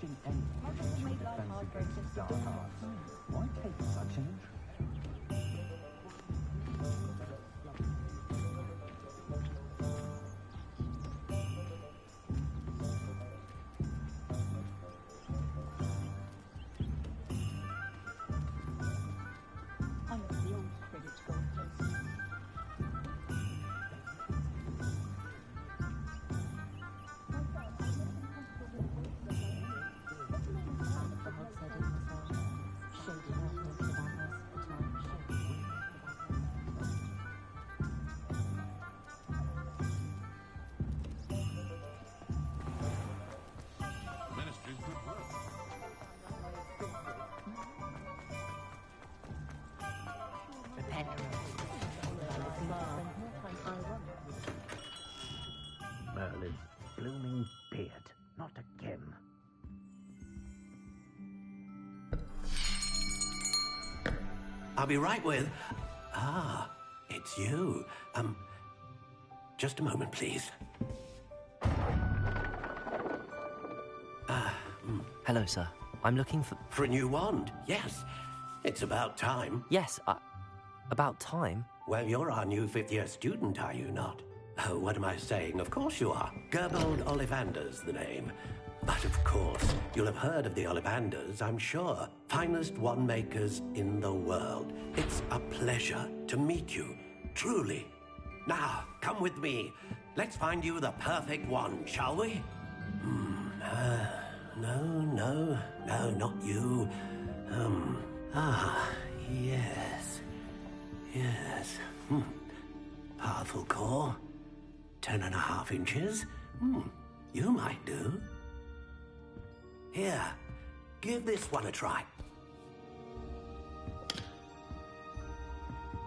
Testing anything against your defense against dark arts. Why take such an interest? Merlin's blooming beard. Not again. I'll be right with... Ah, it's you. Just a moment, please. Hello, sir. I'm looking for... For a new wand, yes. It's about time. Yes, about time? Well, you're our new fifth-year student, are you not? Oh, what am I saying? Of course you are. Gerbold Ollivander's the name. But of course, you'll have heard of the Ollivanders, I'm sure. Finest wand makers in the world. It's a pleasure to meet you, truly. Now, come with me. Let's find you the perfect wand, shall we? No, not you. Yes. Powerful core. 10.5 inches. You might do. Here, give this one a try.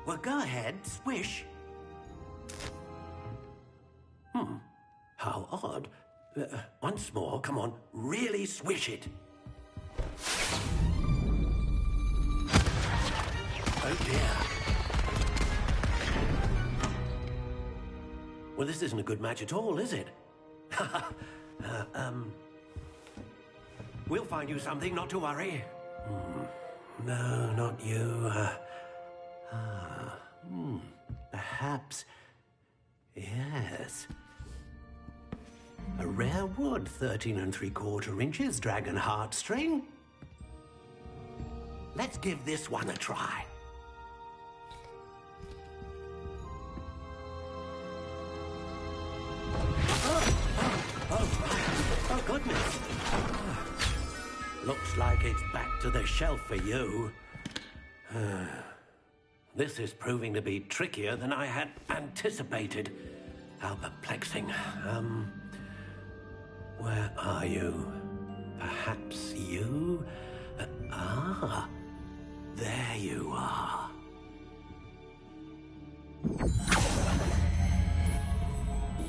Well, go ahead, swish. How odd. Once more, come on, really swish it. Oh dear. Well, this isn't a good match at all, is it? We'll find you something, not to worry. No, not you. Perhaps... Yes. A rare wood, 13 3/4 inches, dragon heartstring. Let's give this one a try. Oh, goodness. Looks like it's back to the shelf for you. This is proving to be trickier than I had anticipated. How perplexing. Where are you? Perhaps you? There you are.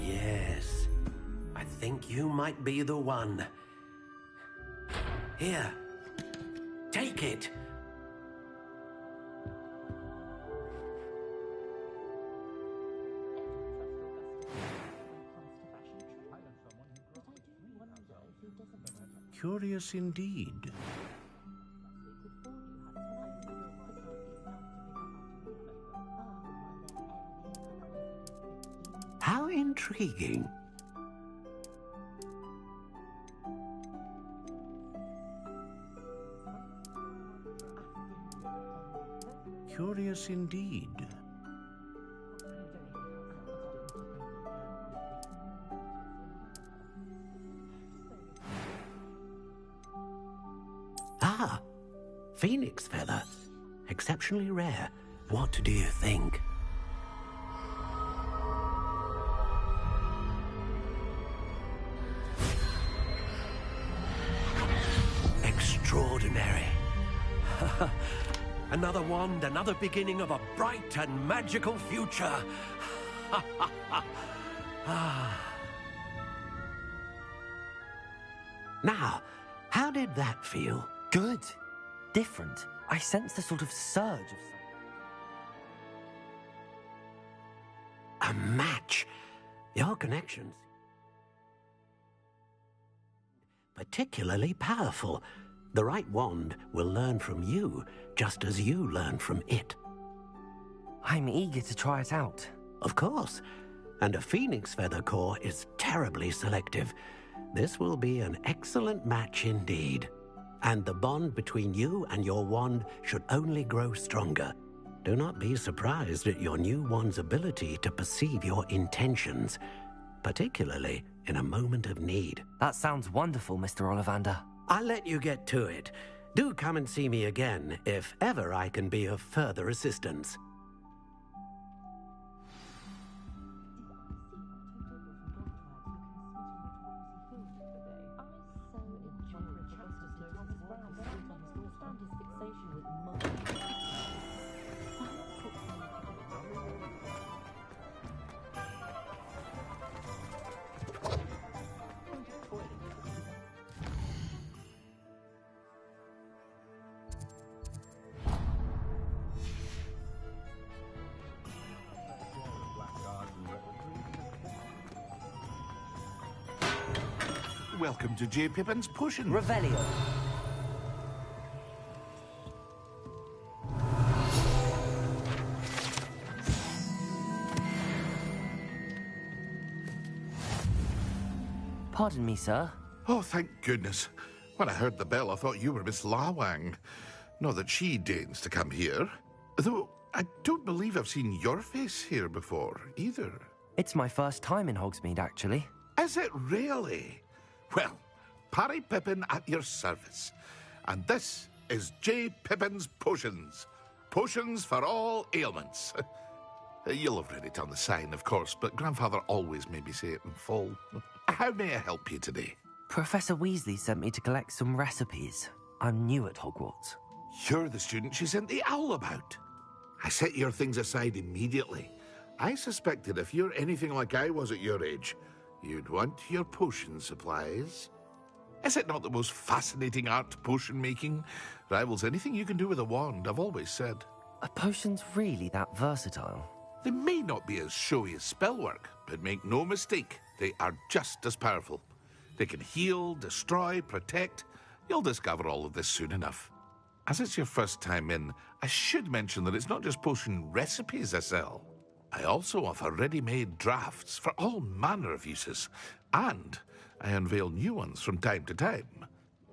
Yes, I think you might be the one. Here, take it. Curious indeed. How intriguing. Curious indeed. Ah, phoenix feather. Exceptionally rare. What do you think? Extraordinary. Another wand, another beginning of a bright and magical future. Now, how did that feel? Good. Different. I sensed a sort of surge of something. A match. Your connections. particularly powerful. The right wand will learn from you, just as you learn from it. I'm eager to try it out. Of course. And a phoenix feather core is terribly selective. This will be an excellent match indeed. And the bond between you and your wand should only grow stronger. Do not be surprised at your new wand's ability to perceive your intentions, particularly in a moment of need. That sounds wonderful, Mr. Ollivander. I'll let you get to it. Do come and see me again if ever I can be of further assistance. Welcome to J. Pippin's Potion. Revelio. Pardon me, sir. Oh, thank goodness. When I heard the bell, I thought you were Miss Lawang. Not that she deigns to come here. Though I don't believe I've seen your face here before, either. It's my first time in Hogsmeade, actually. Is it really? Well, Parry Pippin at your service. And this is J. Pippin's Potions. Potions for all ailments. You'll have read it on the sign, of course, but Grandfather always made me say it in full. How may I help you today? Professor Weasley sent me to collect some recipes. I'm new at Hogwarts. You're the student she sent the owl about. I set your things aside immediately. I suspected if you're anything like I was at your age, you'd want your potion supplies. Is it not the most fascinating art, potion making? Rivals anything you can do with a wand, I've always said. Are potions really that versatile? They may not be as showy as spellwork, but make no mistake, they are just as powerful. They can heal, destroy, protect. You'll discover all of this soon enough. As it's your first time in, I should mention that it's not just potion recipes I sell. I also offer ready-made drafts for all manner of uses, and I unveil new ones from time to time.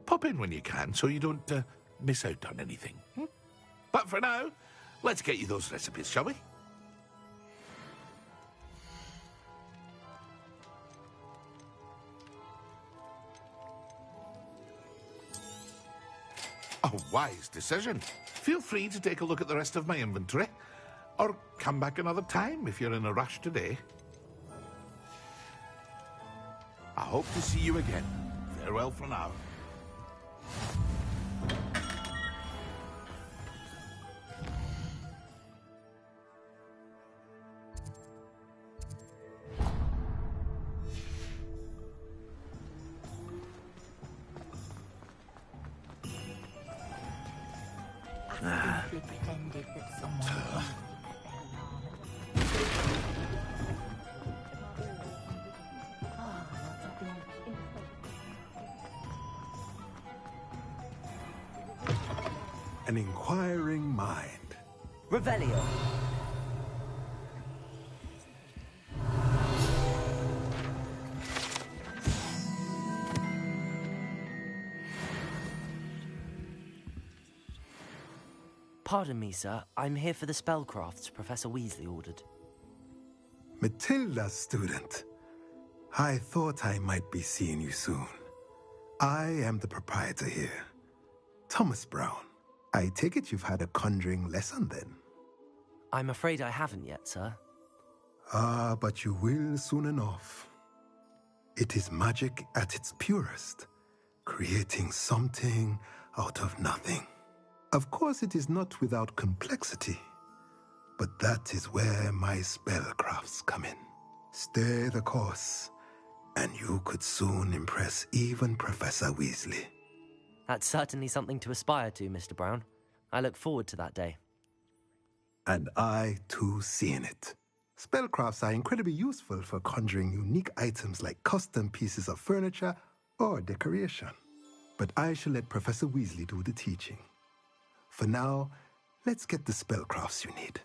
Pop in when you can so you don't miss out on anything. But for now, let's get you those recipes, shall we? A wise decision. Feel free to take a look at the rest of my inventory, or come back another time if you're in a rush today. I hope to see you again. Farewell for now. Pretended that someone An inquiring mind. Revelio. Pardon me, sir. I'm here for the spellcrafts Professor Weasley ordered. Matilda, student. I thought I might be seeing you soon. I am the proprietor here, Thomas Brown. I take it you've had a conjuring lesson then? I'm afraid I haven't yet, sir. Ah, but you will soon enough. It is magic at its purest, creating something out of nothing. Of course, it is not without complexity, but that is where my spellcrafts come in. Stay the course, and you could soon impress even Professor Weasley. That's certainly something to aspire to, Mr. Brown. I look forward to that day. And I, too, seeing it. Spellcrafts are incredibly useful for conjuring unique items like custom pieces of furniture or decoration. But I shall let Professor Weasley do the teaching. For now, let's get the spellcrafts you need.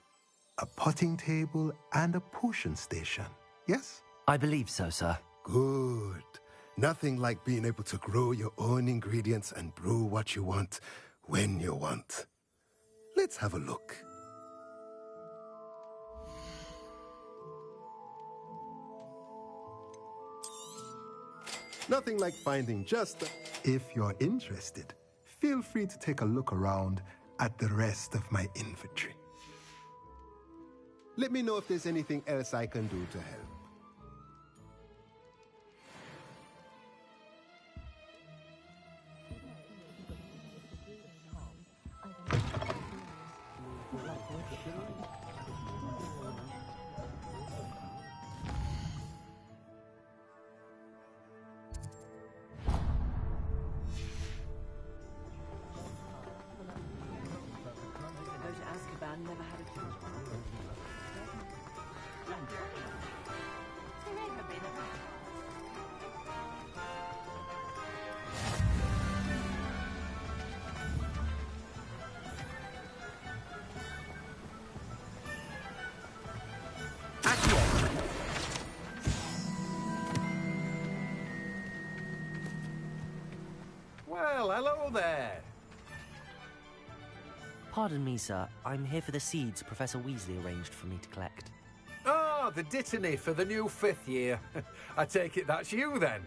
A potting table and a potion station, yes? I believe so, sir. Good. Nothing like being able to grow your own ingredients and brew what you want when you want. Let's have a look. Nothing like finding just the... If you're interested, feel free to take a look around at the rest of my inventory. Let me know if there's anything else I can do to help. Well, hello there. Pardon me, sir. I'm here for the seeds Professor Weasley arranged for me to collect. Ah, the dittany for the new 5th year. I take it that's you, then.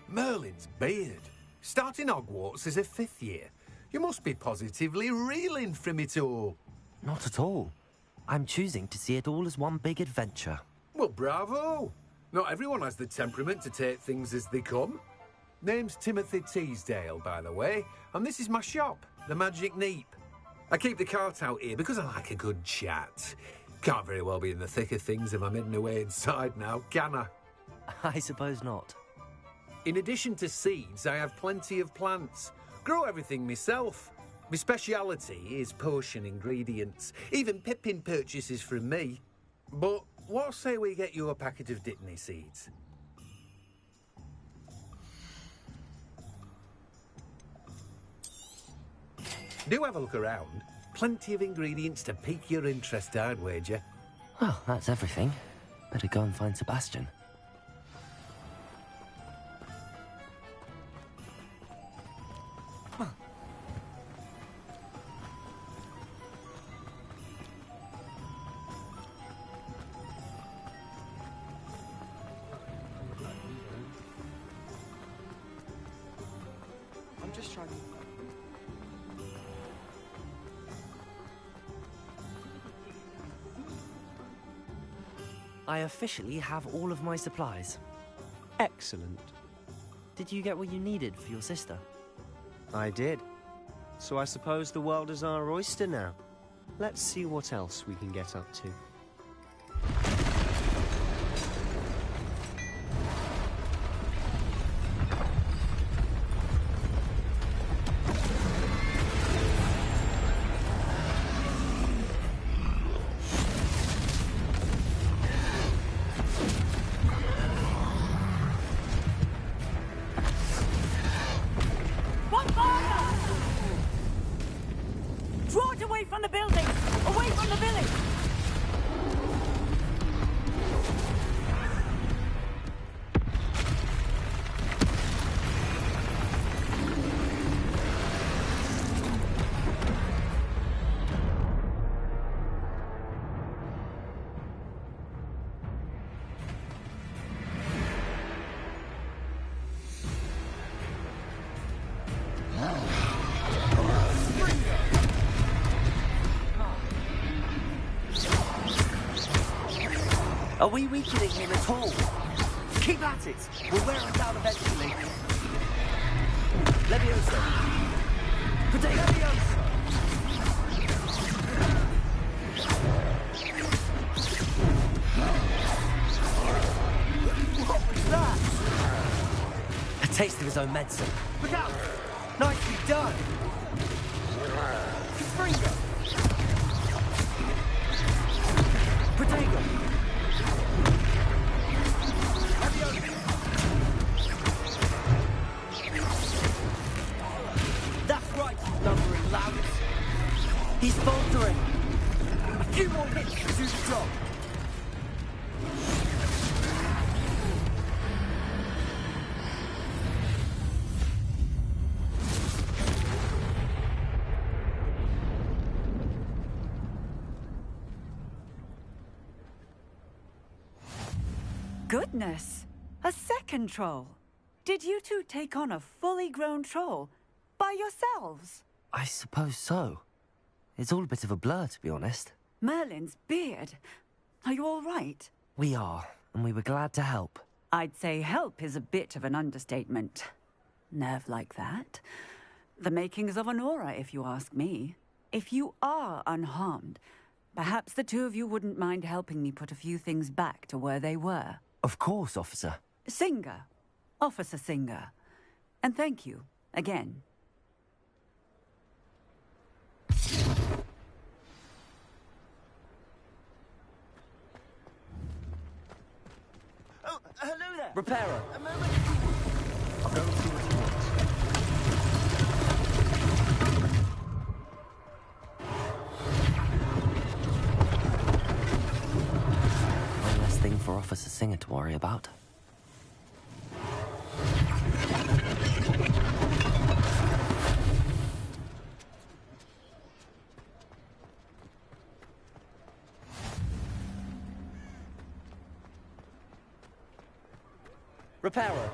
Merlin's beard. Starting Hogwarts as a 5th year. You must be positively reeling from it all. Not at all. I'm choosing to see it all as one big adventure. Well, bravo. Not everyone has the temperament to take things as they come. Name's Timothy Teasdale, by the way, and this is my shop, the Magic Neep. I keep the cart out here because I like a good chat. Can't very well be in the thick of things if I'm hidden away inside now, can I? I suppose not. In addition to seeds, I have plenty of plants. Grow everything myself. My speciality is potion ingredients. Even Pippin purchases from me. But what say we get you a packet of dittany seeds? Do have a look around. Plenty of ingredients to pique your interest, I'd wager. Well, that's everything. Better go and find Sebastian. I'm just trying to... I officially have all of my supplies. Excellent. Did you get what you needed for your sister? I did. So I suppose the world is our oyster now. Let's see what else we can get up to. Draw it away from the building! Away from the village! Are we weakening him at all? Keep at it! We'll wear him down eventually. Levioso! Levioso! What was that? A taste of his own medicine. Look out! Nicely done! Fringo! Protego! Goodness! A second troll! Did you two take on a fully grown troll by yourselves? I suppose so. It's all a bit of a blur, to be honest. Merlin's beard. Are you all right? We are, and we were glad to help. I'd say help is a bit of an understatement. Nerve like that. The makings of an aura, if you ask me. If you are unharmed, perhaps the two of you wouldn't mind helping me put a few things back to where they were. Of course, officer. Singer. Officer Singer. And thank you, again. Oh, hello there. Repairer. A moment. I'll go and see what he wants. One less thing for Officer Singer to worry about. Repairer.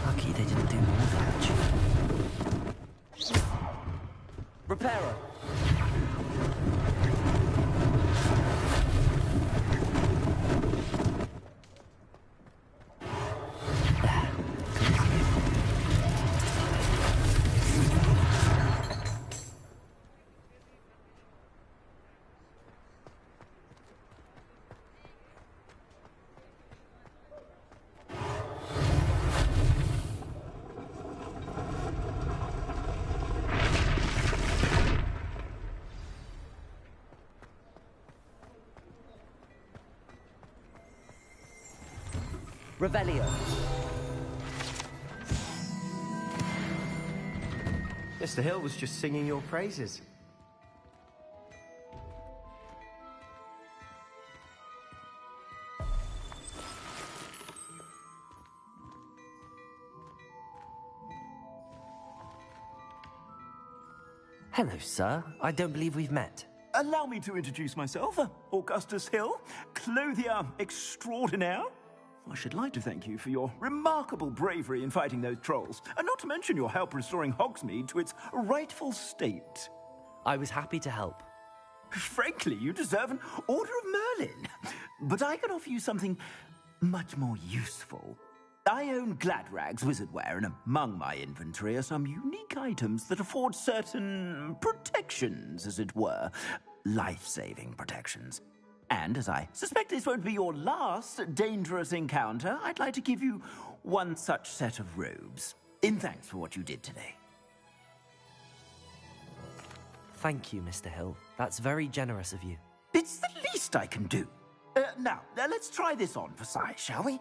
Lucky they didn't do more damage. Repairer. Revelio. Mr. Hill was just singing your praises. Hello, sir. I don't believe we've met. Allow me to introduce myself, Augustus Hill, clothier extraordinaire. I should like to thank you for your remarkable bravery in fighting those trolls, and not to mention your help restoring Hogsmeade to its rightful state. I was happy to help. Frankly, you deserve an Order of Merlin. But I can offer you something much more useful. I own Gladrag's wizardware, and among my inventory are some unique items that afford certain protections, as it were. Life-saving protections. And as I suspect this won't be your last dangerous encounter, I'd like to give you one such set of robes, in thanks for what you did today. Thank you, Mr. Hill. That's very generous of you. It's the least I can do. Now, let's try this on for size, shall we?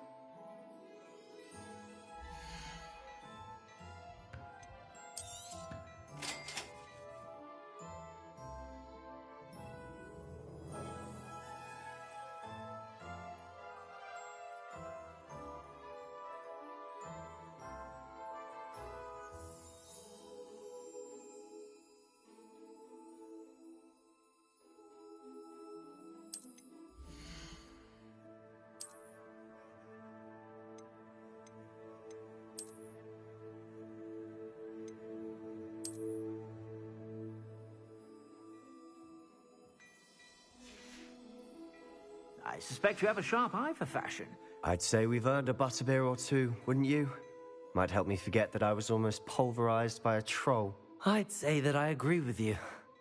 I suspect you have a sharp eye for fashion. I'd say we've earned a butterbeer or two, wouldn't you? Might help me forget that I was almost pulverized by a troll. I'd say that I agree with you.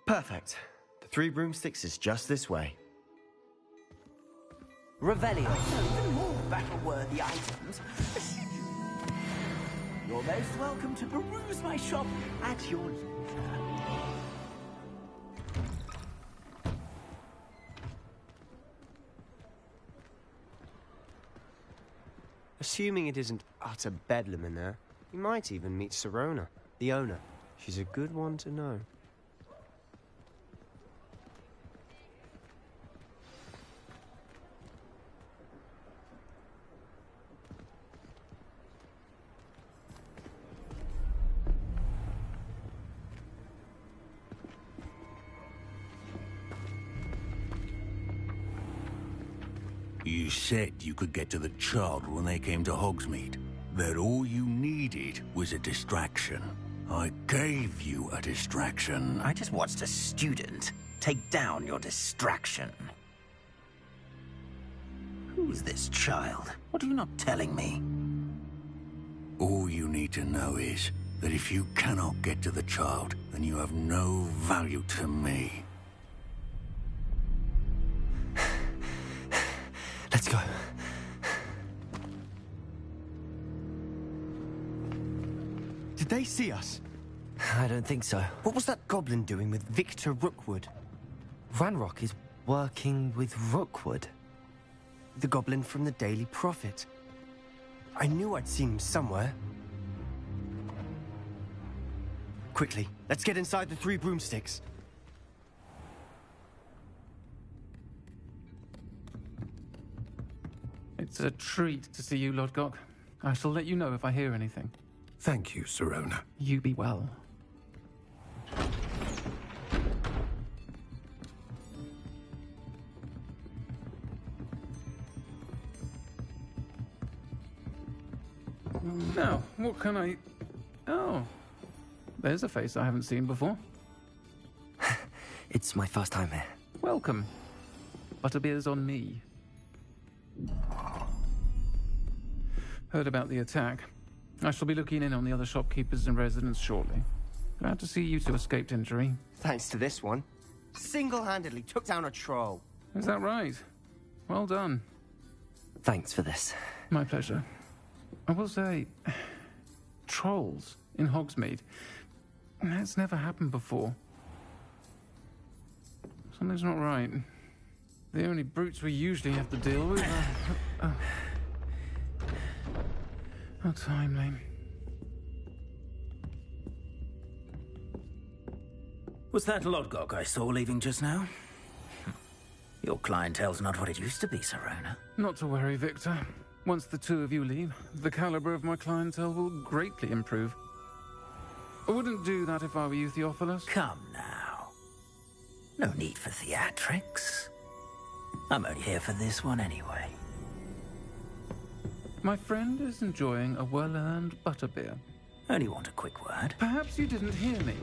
Perfect. The 3 broomsticks is just this way. Revelio. Even more battle-worthy items. You're most welcome to peruse my shop at your leisure. Assuming it isn't utter bedlam in there, you might even meet Sirona, the owner. She's a good one to know. said you could get to the child when they came to Hogsmeade. That all you needed was a distraction. I gave you a distraction. I just watched a student take down your distraction. Who's this child? What are you not telling me? All you need to know is that if you cannot get to the child, then you have no value to me. Let's go. Did they see us? I don't think so. What was that goblin doing with Victor Rookwood? Ranrock is working with Rookwood. The goblin from the Daily Prophet. I knew I'd seen him somewhere. Quickly, let's get inside the 3 broomsticks. It's a treat to see you, Lodgok. I shall let you know if I hear anything. Thank you, Sirona. You be well. Now, what can I... Oh, there's a face I haven't seen before. It's my first time here. Welcome. Butterbeer's on me. Heard about the attack. I shall be looking in on the other shopkeepers and residents shortly. Glad to see you two escaped injury. Thanks to this one. Single-handedly took down a troll. Is that right? Well done. Thanks for this. My pleasure. I will say, trolls in Hogsmeade. That's never happened before. Something's not right. The only brutes we usually have to deal with are... How timely. Was that Lodgok I saw leaving just now? Your clientele's not what it used to be, Sirona. Not to worry, Victor. Once the two of you leave, the caliber of my clientele will greatly improve. I wouldn't do that if I were you, Theophilus. Come now. No need for theatrics. I'm only here for this one anyway. My friend is enjoying a well-earned butterbeer. Only want a quick word. Perhaps you didn't hear me.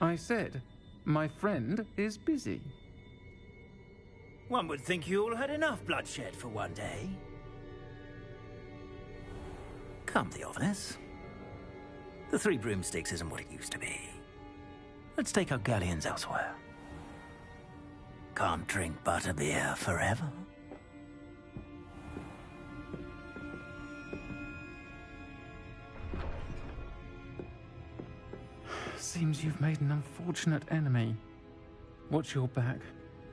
I said, my friend is busy. One would think you all had enough bloodshed for one day. Come, Theophilus. The 3 broomsticks isn't what it used to be. Let's take our galleons elsewhere. Can't drink butterbeer forever. Seems you've made an unfortunate enemy. Watch your back.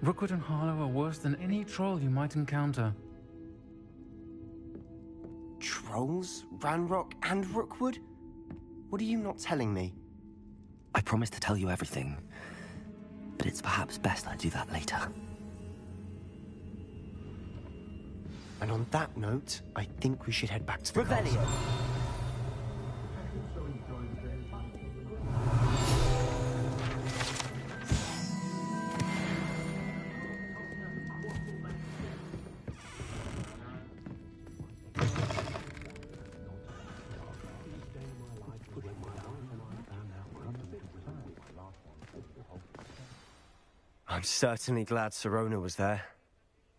Rookwood and Harlow are worse than any troll you might encounter. Trolls? Ranrock and Rookwood? What are you not telling me? I promised to tell you everything, but it's perhaps best I do that later. And on that note, I think we should head back to the castle. I'm certainly glad Sirona was there.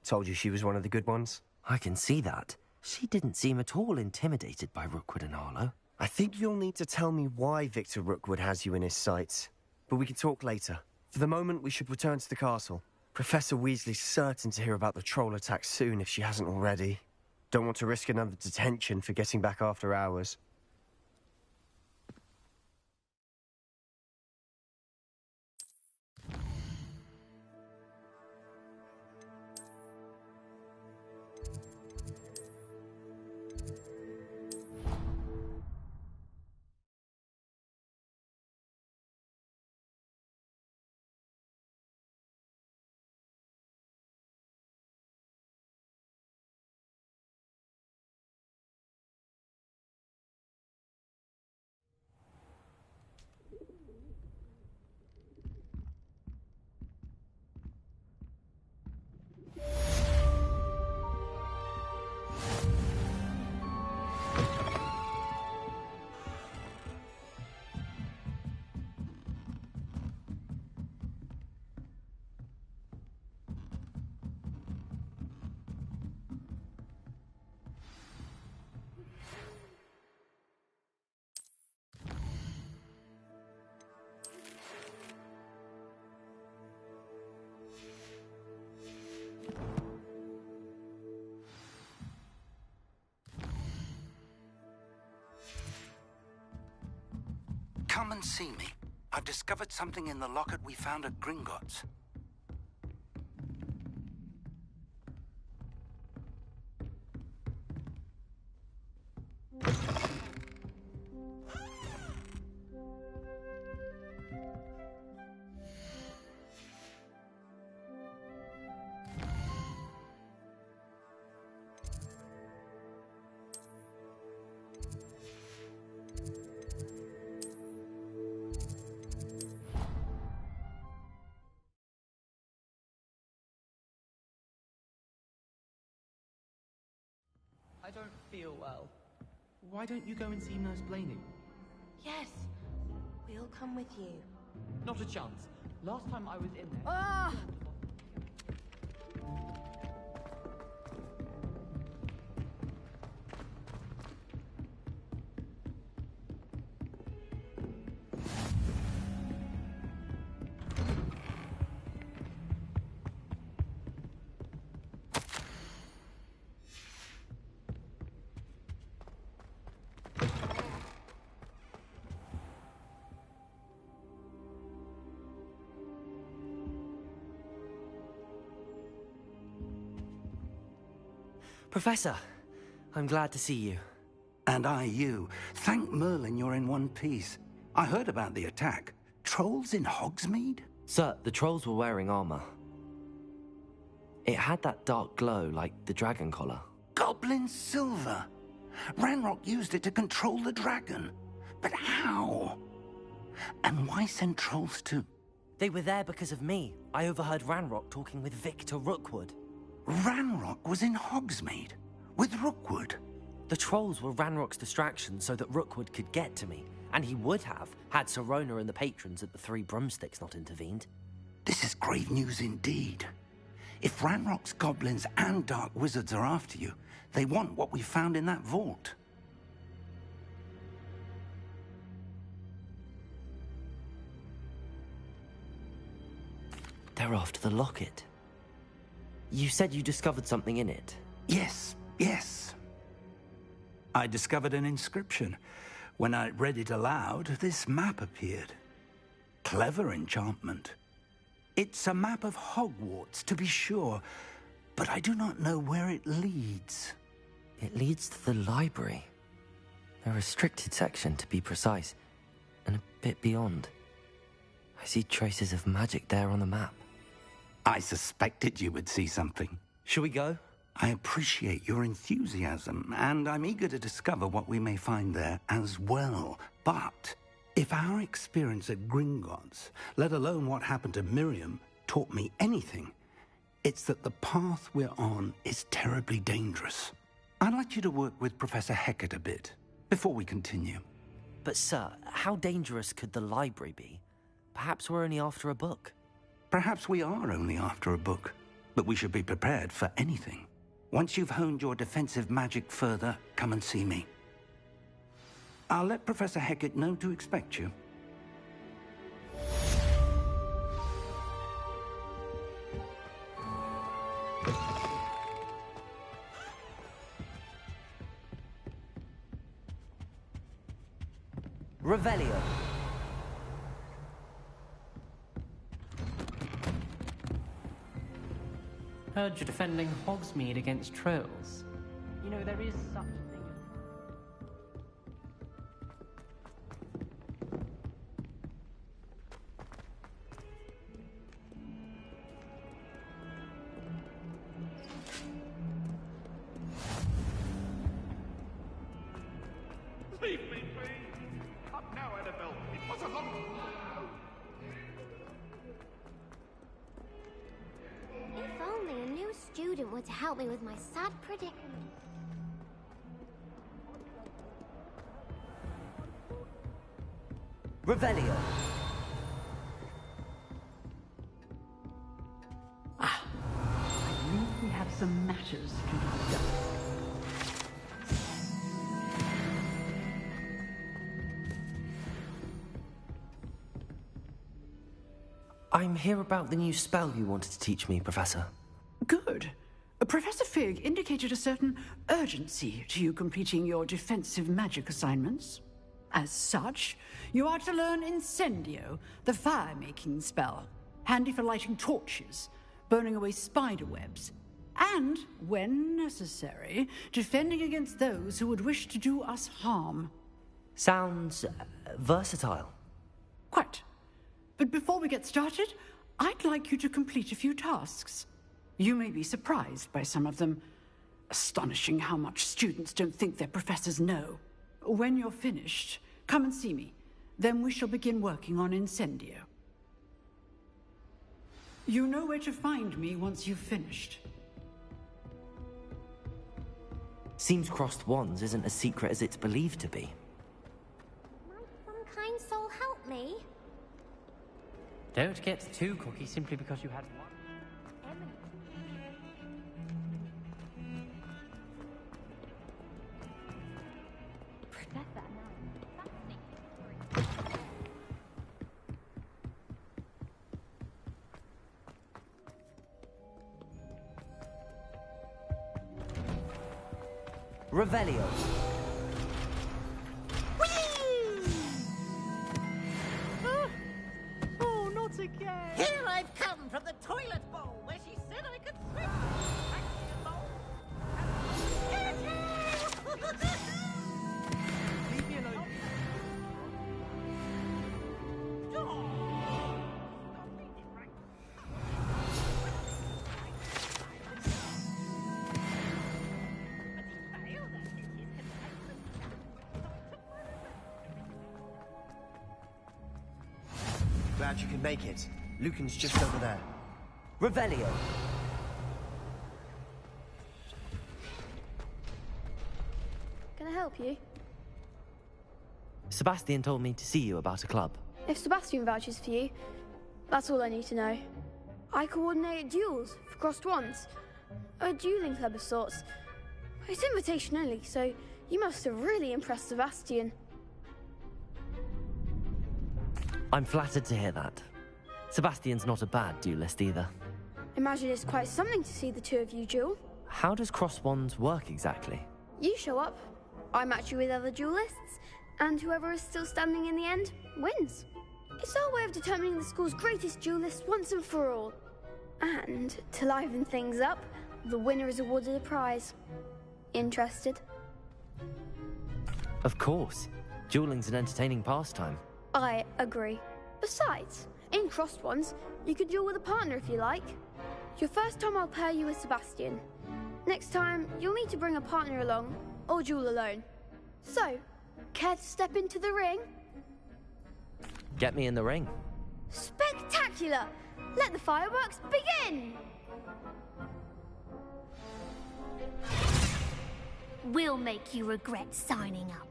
Told you she was one of the good ones. I can see that. She didn't seem at all intimidated by Rookwood and Harlow. I think you'll need to tell me why Victor Rookwood has you in his sights. But we can talk later. For the moment, we should return to the castle. Professor Weasley's certain to hear about the troll attack soon if she hasn't already. Don't want to risk another detention for getting back after hours. Come and see me. I've discovered something in the locket we found at Gringotts. I don't feel well. Why don't you go and see Nurse Blaney? Yes, we'll come with you. Not a chance. Last time I was in there... Ah! Professor, I'm glad to see you. And I you. Thank Merlin you're in one piece. I heard about the attack. Trolls in Hogsmeade? Sir, the trolls were wearing armor. It had that dark glow like the dragon collar. Goblin silver! Ranrock used it to control the dragon. But how? And why send trolls to... They were there because of me. I overheard Ranrock talking with Victor Rookwood. Ranrock was in Hogsmeade? With Rookwood? The trolls were Ranrock's distraction so that Rookwood could get to me. And he would have, had Sirona and the patrons at the Three Broomsticks not intervened. This is grave news indeed. If Ranrock's goblins and dark wizards are after you, they want what we found in that vault. They're after the locket. You said you discovered something in it. Yes, yes. I discovered an inscription. When I read it aloud, this map appeared. Clever enchantment. It's a map of Hogwarts, to be sure, but I do not know where it leads. It leads to the library. A restricted section, to be precise, and a bit beyond. I see traces of magic there on the map. I suspected you would see something. Shall we go? I appreciate your enthusiasm, and I'm eager to discover what we may find there as well. But if our experience at Gringotts, let alone what happened to Miriam, taught me anything, it's that the path we're on is terribly dangerous. I'd like you to work with Professor Hecat a bit before we continue. But sir, how dangerous could the library be? Perhaps we're only after a book. Perhaps we are only after a book, but we should be prepared for anything. Once you've honed your defensive magic further, come and see me. I'll let Professor Hecat know to expect you. Revelio. Heard you're defending Hogsmeade against trolls. You know, there is such a thing as... Leave me, please! Up now, Annabelle! It was a long... If only a new student were to help me with my sad predicament. Revelio. I believe we have some matters to discuss. I'm here about the new spell you wanted to teach me, Professor. Good. Professor Fig indicated a certain urgency to you completing your defensive magic assignments. As such, you are to learn Incendio, the fire-making spell, handy for lighting torches, burning away spider webs, and, when necessary, defending against those who would wish to do us harm. Sounds versatile. Quite. But before we get started, I'd like you to complete a few tasks. You may be surprised by some of them. Astonishing how much students don't think their professors know. When you're finished, come and see me. Then we shall begin working on Incendio. You know where to find me once you've finished. Seems crossed wands isn't as secret as it's believed to be. Might some kind soul help me? Don't get too cocky simply because you had one. Revelio. Oh, not again! Here I've come from the toilet bowl where she said I could swim. Leave me alone. Glad you could make it. Lucan's just over there. Revelio. Can I help you? Sebastian told me to see you about a club. If Sebastian vouches for you, that's all I need to know. I coordinate duels for crossed wands. A dueling club of sorts. It's invitation only, so you must have really impressed Sebastian. I'm flattered to hear that. Sebastian's not a bad duelist either. Imagine it's quite something to see the two of you duel. How does cross wands work exactly? You show up, I match you with other duelists, and whoever is still standing in the end wins. It's our way of determining the school's greatest duelist once and for all. And to liven things up, the winner is awarded a prize. Interested? Of course. Dueling's an entertaining pastime. I agree. Besides, in crossed ones, you could duel with a partner if you like. Your first time I'll pair you with Sebastian. Next time, you'll need to bring a partner along, or duel alone. So, care to step into the ring? Get me in the ring. Spectacular! Let the fireworks begin! We'll make you regret signing up.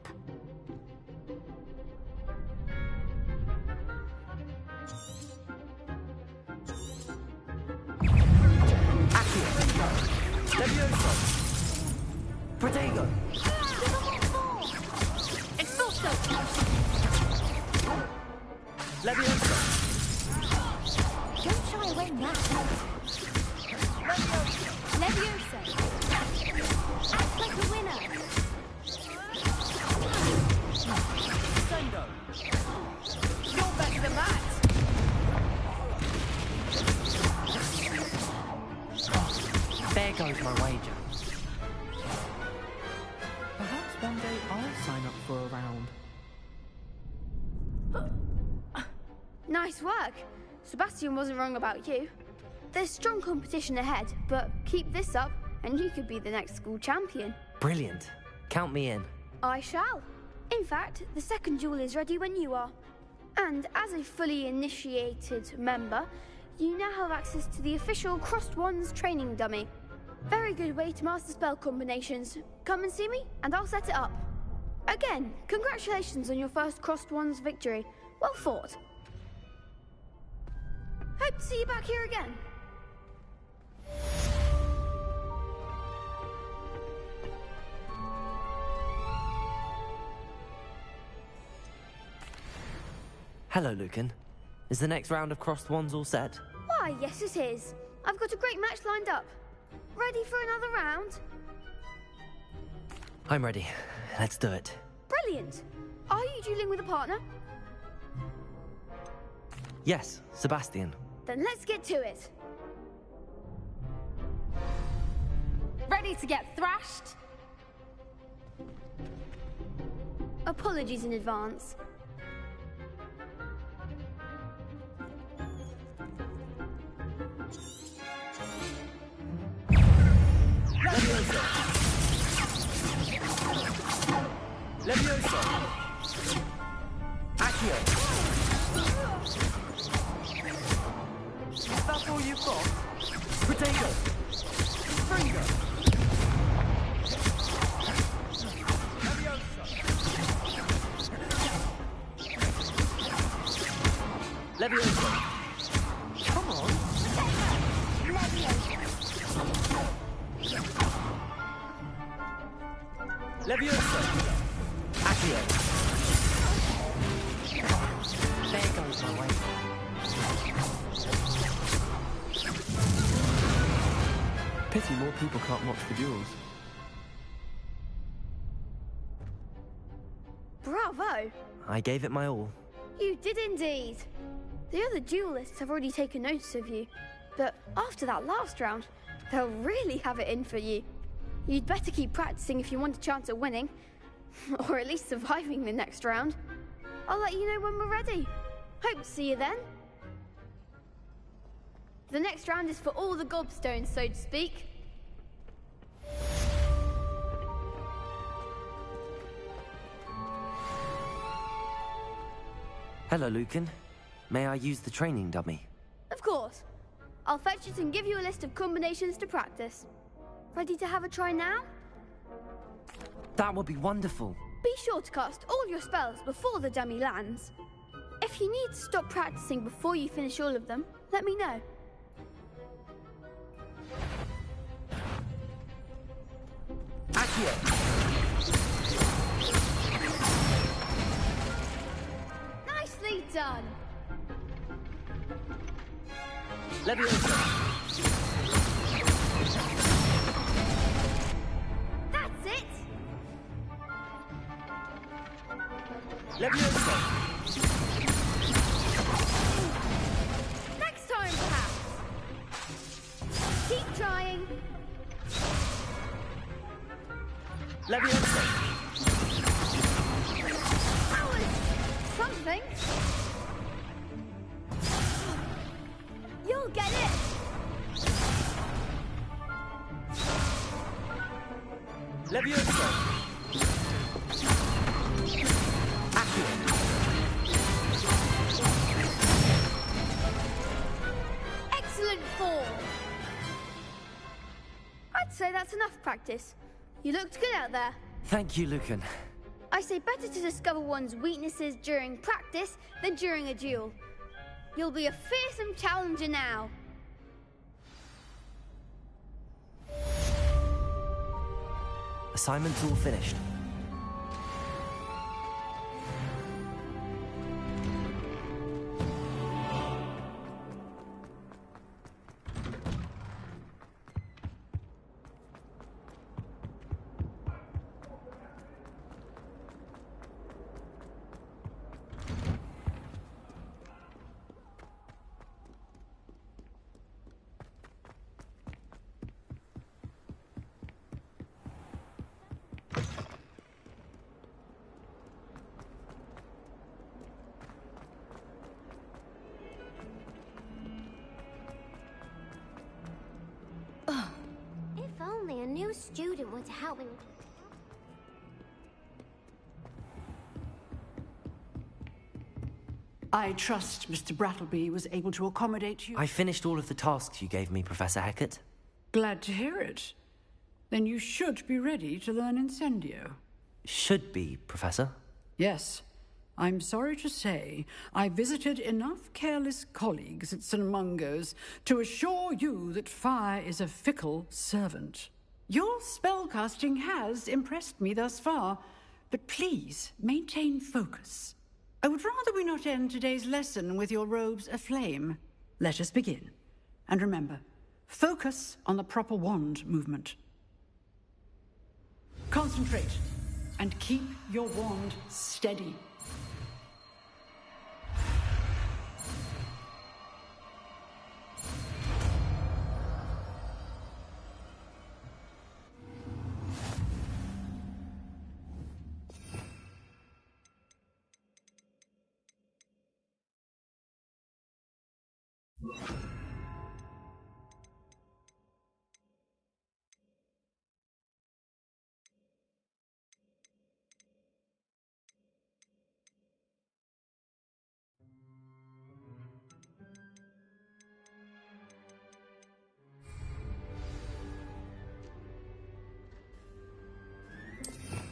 Levioso! Protego! Expulso! Levioso! Don't shy away now. Levioso! Act like a winner! Sendo! You're better than that! There goes my wager. Perhaps one day I'll sign up for a round. Nice work. Sebastian wasn't wrong about you. There's strong competition ahead, but keep this up and you could be the next school champion. Brilliant. Count me in. I shall. In fact, the second duel is ready when you are. And as a fully initiated member, you now have access to the official Crossed Wands training dummy. Very good way to master spell combinations. Come and see me, and I'll set it up. Again, congratulations on your first Crossed Wands victory. Well fought. Hope to see you back here again. Hello, Lucan. Is the next round of crossed wands all set? Why, yes it is. I've got a great match lined up. Ready for another round? I'm ready. Let's do it. Brilliant. Are you dueling with a partner? Yes, Sebastian. Then let's get to it. Ready to get thrashed? Apologies in advance. Levioso! Accio! Is that all you've got? Potato! Springer! Levioso! Levioso! Come on! Levioso! Accio! There goes my way. Pity more people can't watch the duels. Bravo! I gave it my all. You did indeed. The other duelists have already taken notice of you, but after that last round, they'll really have it in for you. You'd better keep practicing if you want a chance at winning, or at least surviving the next round. I'll let you know when we're ready. Hope to see you then. The next round is for all the gobstones, so to speak. Hello, Lucan. May I use the training dummy? Of course. I'll fetch it and give you a list of combinations to practice. Ready to have a try now? That would be wonderful. Be sure to cast all your spells before the dummy lands. If you need to stop practicing before you finish all of them, let me know. Accio! Nicely done! Levioso! That's it! Levioso! Next time, perhaps! Keep trying! Levioso! That was something! You'll get it! Levioso! Accio! Excellent form! I'd say that's enough practice. You looked good out there. Thank you, Lucan. I say better to discover one's weaknesses during practice than during a duel. You'll be a fearsome challenger now. Assignment's all finished. If only a new student were to help me. I trust Mr. Brattleby was able to accommodate you. I finished all of the tasks you gave me, Professor Hackett. Glad to hear it. Then you should be ready to learn Incendio. Should be, Professor. Yes. I'm sorry to say, I visited enough careless colleagues at St. Mungo's to assure you that fire is a fickle servant. Your spellcasting has impressed me thus far, but please maintain focus. I would rather we not end today's lesson with your robes aflame. Let us begin. And remember, focus on the proper wand movement. Concentrate. And keep your wand steady.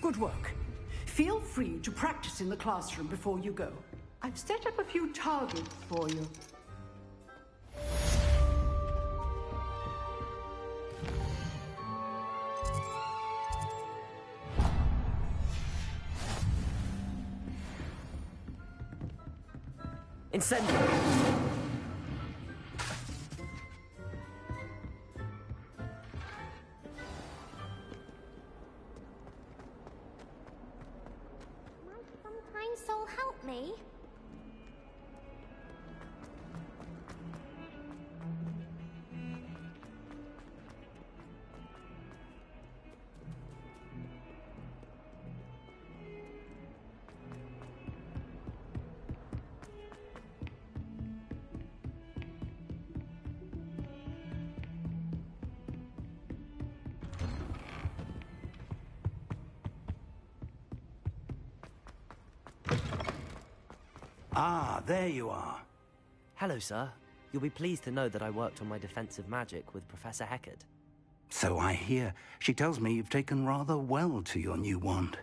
Good work. Feel free to practice in the classroom before you go. I've set up a few targets for you. Incendio! Kind soul help me? Ah, there you are. Hello, sir. You'll be pleased to know that I worked on my defensive magic with Professor Heckard. So I hear. She tells me you've taken rather well to your new wand.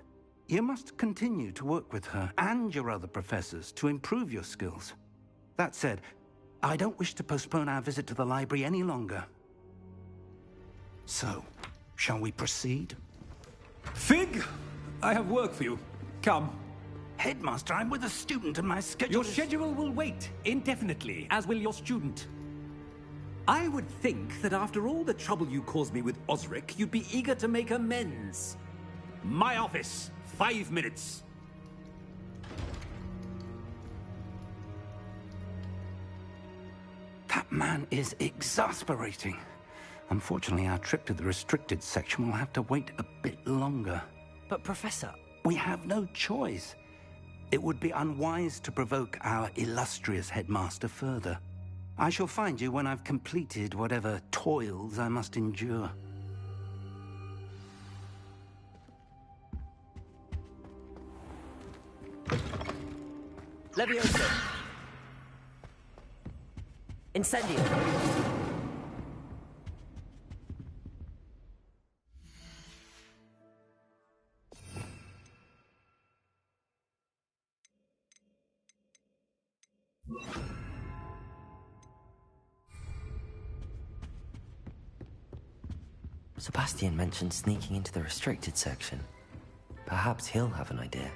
You must continue to work with her and your other professors to improve your skills. That said, I don't wish to postpone our visit to the library any longer. So, shall we proceed? Fig! I have work for you. Come. Headmaster, I'm with a student and my schedule Your schedule will wait indefinitely, as will your student. I would think that after all the trouble you caused me with Osric, you'd be eager to make amends. My office, 5 minutes. That man is exasperating. Unfortunately, our trip to the restricted section will have to wait a bit longer. But, Professor... We have no choice. It would be unwise to provoke our illustrious headmaster further. I shall find you when I've completed whatever toils I must endure. Levioso! Incendio! Sebastian mentioned sneaking into the restricted section. Perhaps he'll have an idea.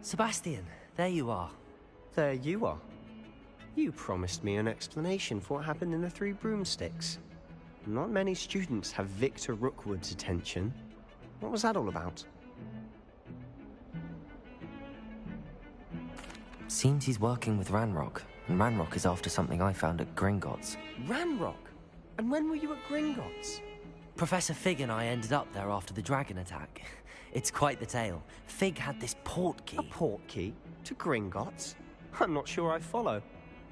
Sebastian, there you are. There you are. You promised me an explanation for what happened in the Three Broomsticks. Not many students have Victor Rookwood's attention. What was that all about? Seems he's working with Ranrock, and Ranrock is after something I found at Gringotts. Ranrock? And when were you at Gringotts? Professor Fig and I ended up there after the dragon attack. It's quite the tale. Fig had this port key. A port key? To Gringotts? I'm not sure I follow.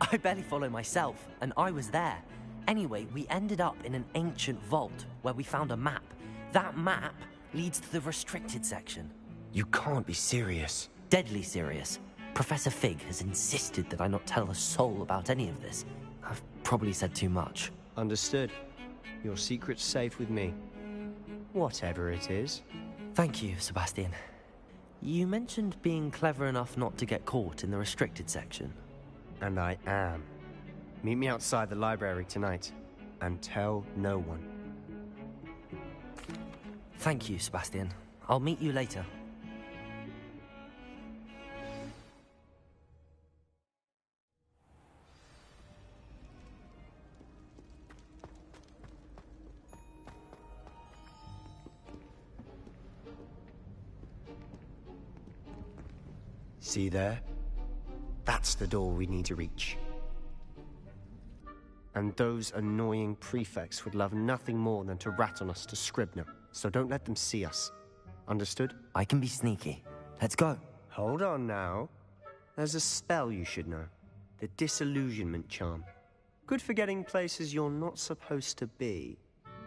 I barely follow myself, and I was there. Anyway, we ended up in an ancient vault where we found a map. That map leads to the restricted section. You can't be serious. Deadly serious. Professor Fig has insisted that I not tell a soul about any of this. I've probably said too much. Understood. Your secret's safe with me. Whatever it is. Thank you, Sebastian. You mentioned being clever enough not to get caught in the restricted section. And I am. Meet me outside the library tonight, and tell no one. Thank you, Sebastian. I'll meet you later. See there? That's the door we need to reach. And those annoying prefects would love nothing more than to rat on us to Scribner, so don't let them see us. Understood? I can be sneaky. Let's go. Hold on now. There's a spell you should know. The Disillusionment Charm. Good for getting places you're not supposed to be.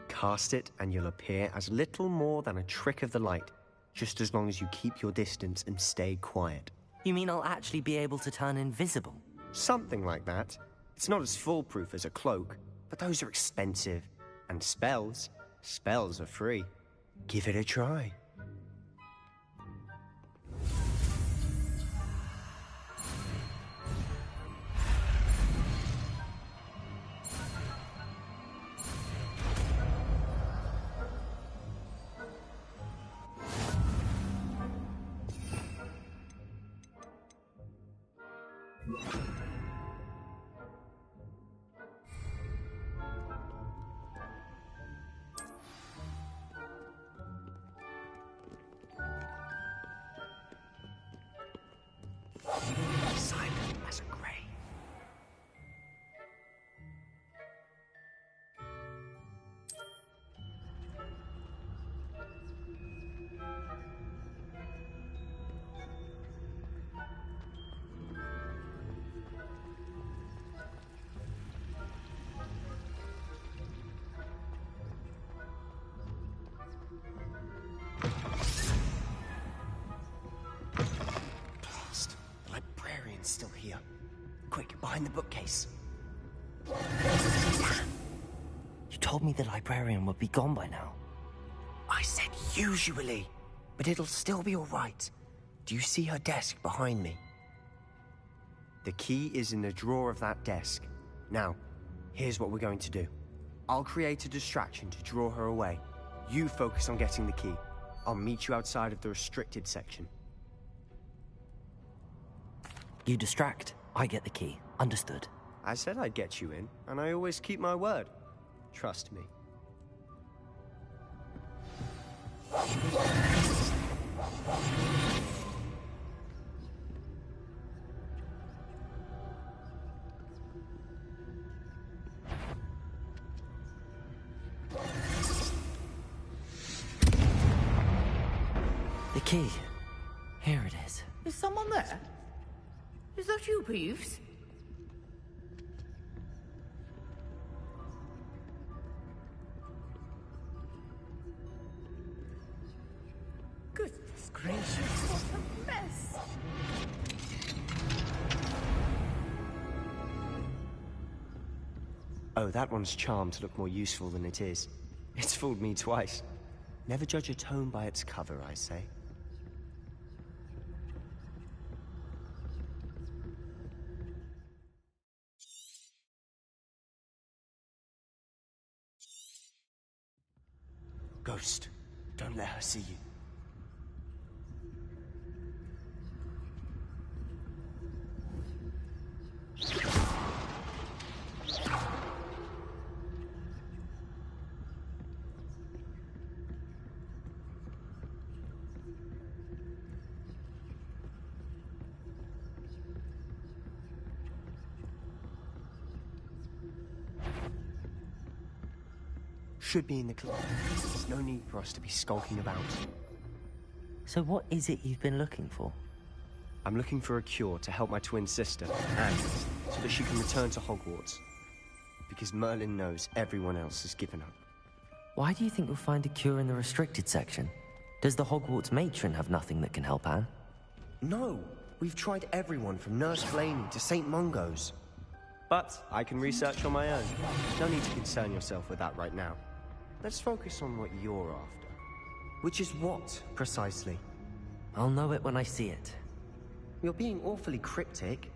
Cast it and you'll appear as little more than a trick of the light, just as long as you keep your distance and stay quiet. You mean I'll actually be able to turn invisible? Something like that. It's not as foolproof as a cloak, but those are expensive. And spells are free. Give it a try. Silent as a grave. Still here. Quick, behind the bookcase. You told me the librarian would be gone by now. I said usually, but it'll still be all right. Do you see her desk behind me? The key is in the drawer of that desk. Now, here's what we're going to do. I'll create a distraction to draw her away. You focus on getting the key. I'll meet you outside of the restricted section. You distract, I get the key. Understood. I said I'd get you in, and I always keep my word. Trust me. The key. Here it is. Is someone there? Is that you, Peeves? Goodness gracious, what a mess! Oh, that one's charmed to look more useful than it is. It's fooled me twice. Never judge a tome by its cover, I say. Ghost, don't let her see you. Should be in the club. There's no need for us to be skulking about. So what is it you've been looking for? I'm looking for a cure to help my twin sister, Anne, so that she can return to Hogwarts. Because Merlin knows everyone else has given up. Why do you think you'll find a cure in the restricted section? Does the Hogwarts matron have nothing that can help Anne? No, we've tried everyone from Nurse Flaney to St. Mungo's. But I can research on my own. No need to concern yourself with that right now. Let's focus on what you're after. Which is what, precisely? I'll know it when I see it. You're being awfully cryptic.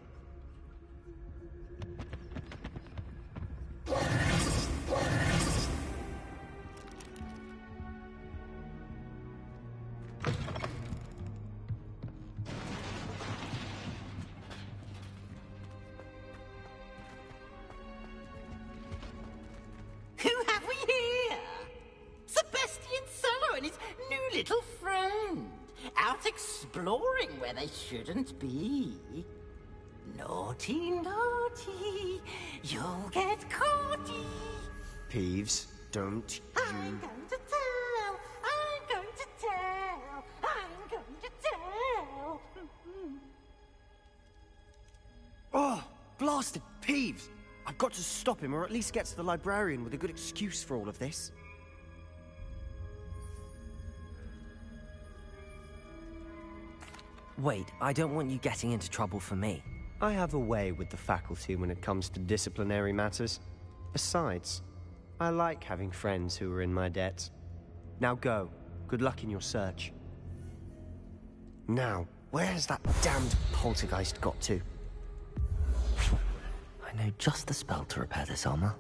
Who have we here? Sebastian Solo and his new little friend. Out exploring where they shouldn't be. Naughty, naughty, you'll get caughty. Peeves, don't you... I'm going to tell, I'm going to tell, I'm going to tell. Oh, blasted Peeves! I've got to stop him, or at least get to the librarian with a good excuse for all of this. Wait, I don't want you getting into trouble for me. I have a way with the faculty when it comes to disciplinary matters. Besides, I like having friends who are in my debt. Now go. Good luck in your search. Now, where has that damned poltergeist got to? I know just the spell to repair this armor.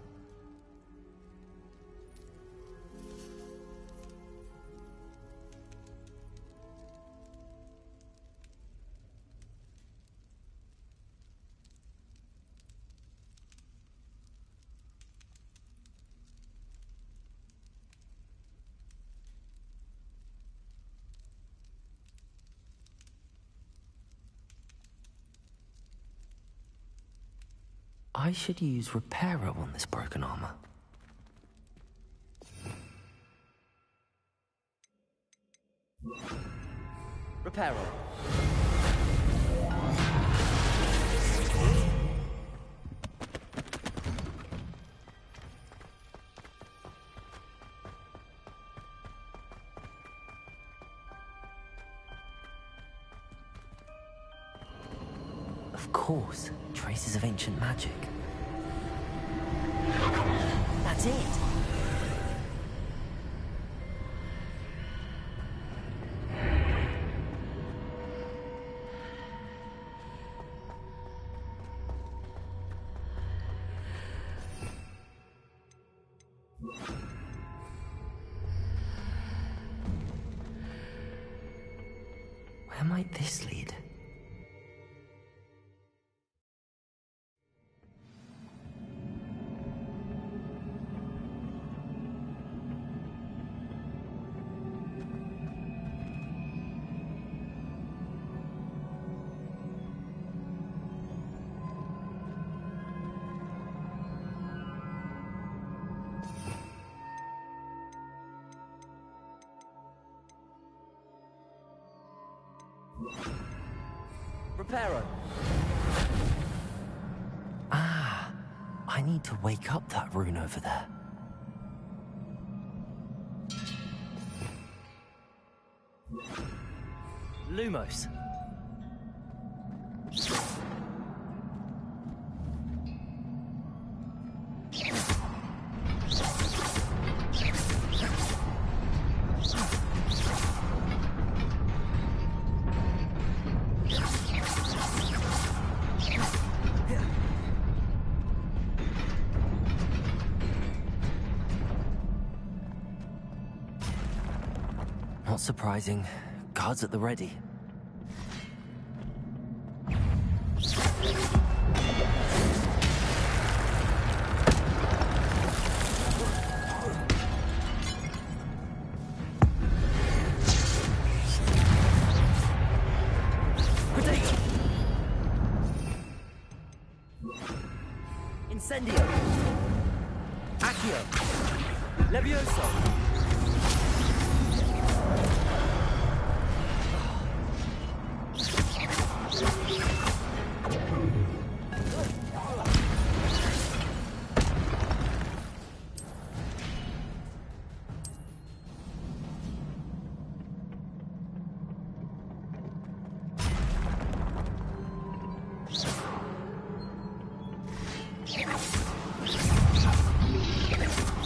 I should use Reparo on this broken armor. Reparo. Of course, traces of ancient magic. That's it! Where might this lead? Reparo. Ah, I need to wake up that rune over there. Lumos. Not surprising. Guards at the ready. Incendio. Accio. Levioso.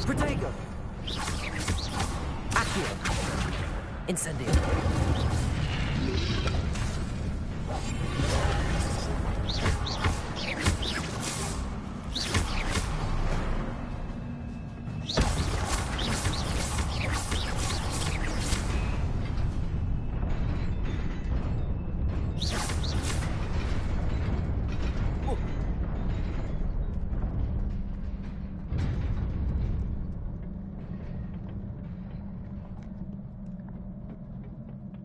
Protego! Accio! Incendio!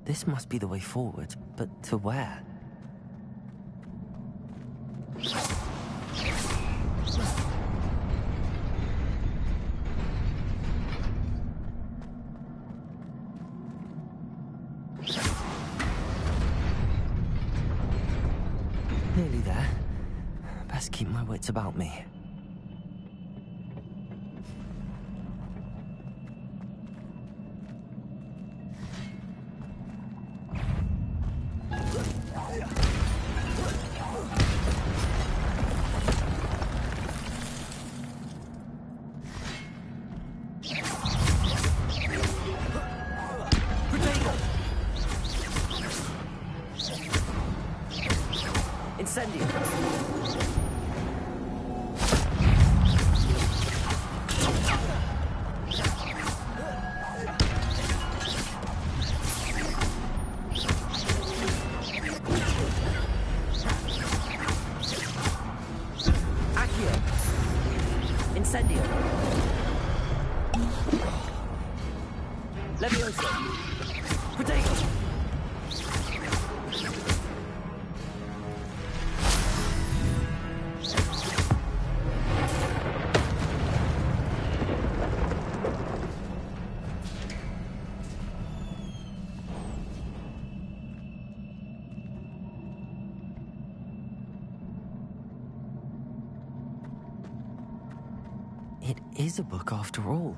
This must be the way forward, but to where? Nearly there. Best keep my wits about me. Incendio! Accio! Incendio! Levioso! Protego! It is a book after all.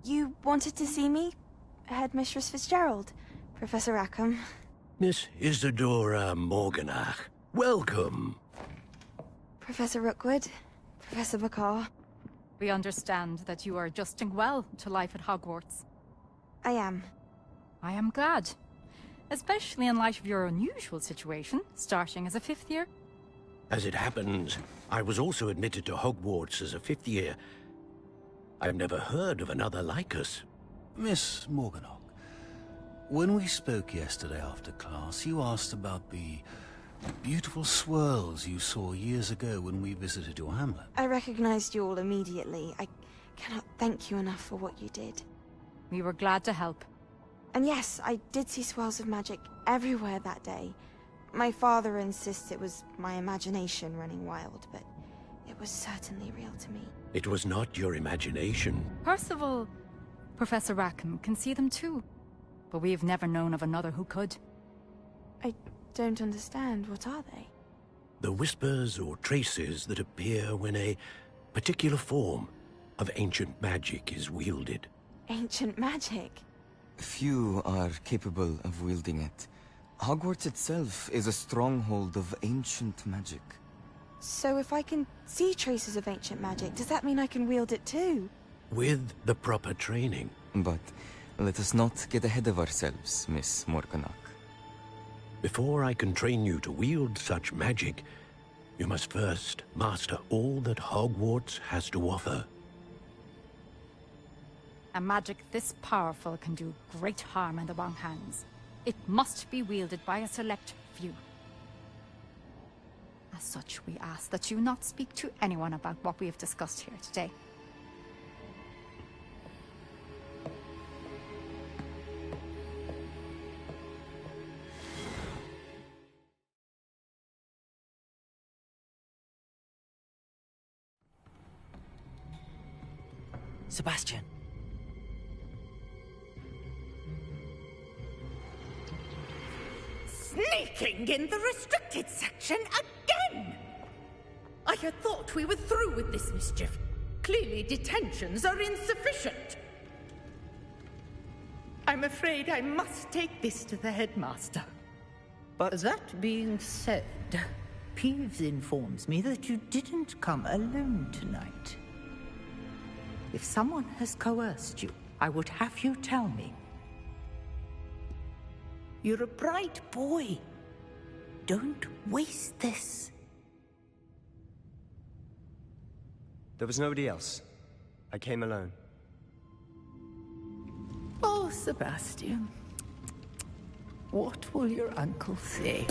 You wanted to see me? Headmistress Fitzgerald, Professor Rackham. Miss Isadora Morganach, welcome. Professor Rookwood, Professor Bakar. We understand that you are adjusting well to life at Hogwarts. I am. I am glad. Especially in light of your unusual situation, starting as a 5th year. As it happens, I was also admitted to Hogwarts as a 5th year. I've never heard of another like us. Miss Morganach, when we spoke yesterday after class, you asked about the beautiful swirls you saw years ago when we visited your hamlet. I recognized you all immediately. I cannot thank you enough for what you did. We were glad to help. And yes, I did see swirls of magic everywhere that day. My father insists it was my imagination running wild, but it was certainly real to me. It was not your imagination. Percival, Professor Rackham can see them too. But we've never known of another who could. I don't understand. What are they? The whispers or traces that appear when a particular form of ancient magic is wielded. Ancient magic? Few are capable of wielding it. Hogwarts itself is a stronghold of ancient magic. So if I can see traces of ancient magic, does that mean I can wield it too? With the proper training. But let us not get ahead of ourselves, Miss Morganach. Before I can train you to wield such magic, you must first master all that Hogwarts has to offer. A magic this powerful can do great harm in the wrong hands. It must be wielded by a select few. As such, we ask that you not speak to anyone about what we have discussed here today. Sebastian. Sneaking in the restricted section again! I had thought we were through with this mischief. Clearly detentions are insufficient. I'm afraid I must take this to the headmaster. But that being said, Peeves informs me that you didn't come alone tonight. If someone has coerced you, I would have you tell me. You're a bright boy. Don't waste this. There was nobody else. I came alone. Oh, Sebastian. What will your uncle say?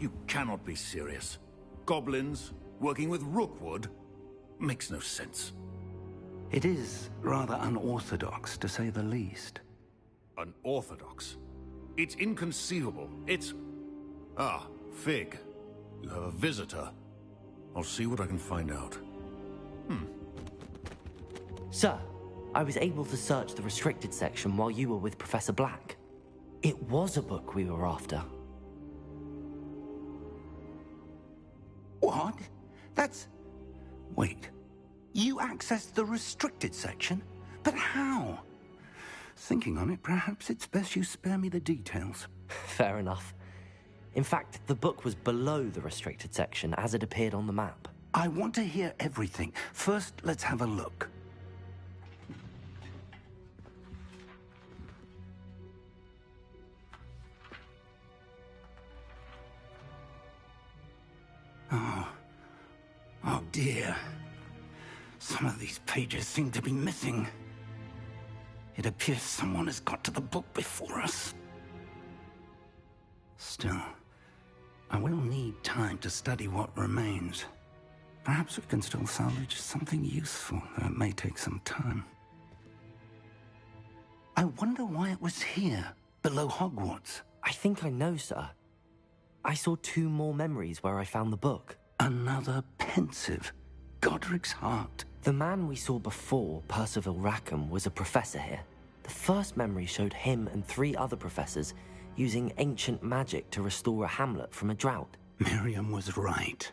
You cannot be serious. Goblins working with Rookwood? Makes no sense. It is rather unorthodox, to say the least. Unorthodox? It's inconceivable. It's... Ah, Fig. You have a visitor. I'll see what I can find out. Sir, I was able to search the restricted section while you were with Professor Black. It was a book we were after. What? That's... Wait. You accessed the restricted section? But how? Thinking on it, perhaps it's best you spare me the details. Fair enough. In fact, the book was below the restricted section as it appeared on the map. I want to hear everything. First, let's have a look. Oh dear. Some of these pages seem to be missing. It appears someone has got to the book before us. Still, I will need time to study what remains. Perhaps we can still salvage something useful, though it may take some time. I wonder why it was here, below Hogwarts. I think I know, sir. I saw 2 more memories where I found the book. Another pensive. Godric's heart. The man we saw before, Percival Rackham, was a professor here. The first memory showed him and 3 other professors using ancient magic to restore a hamlet from a drought. Miriam was right.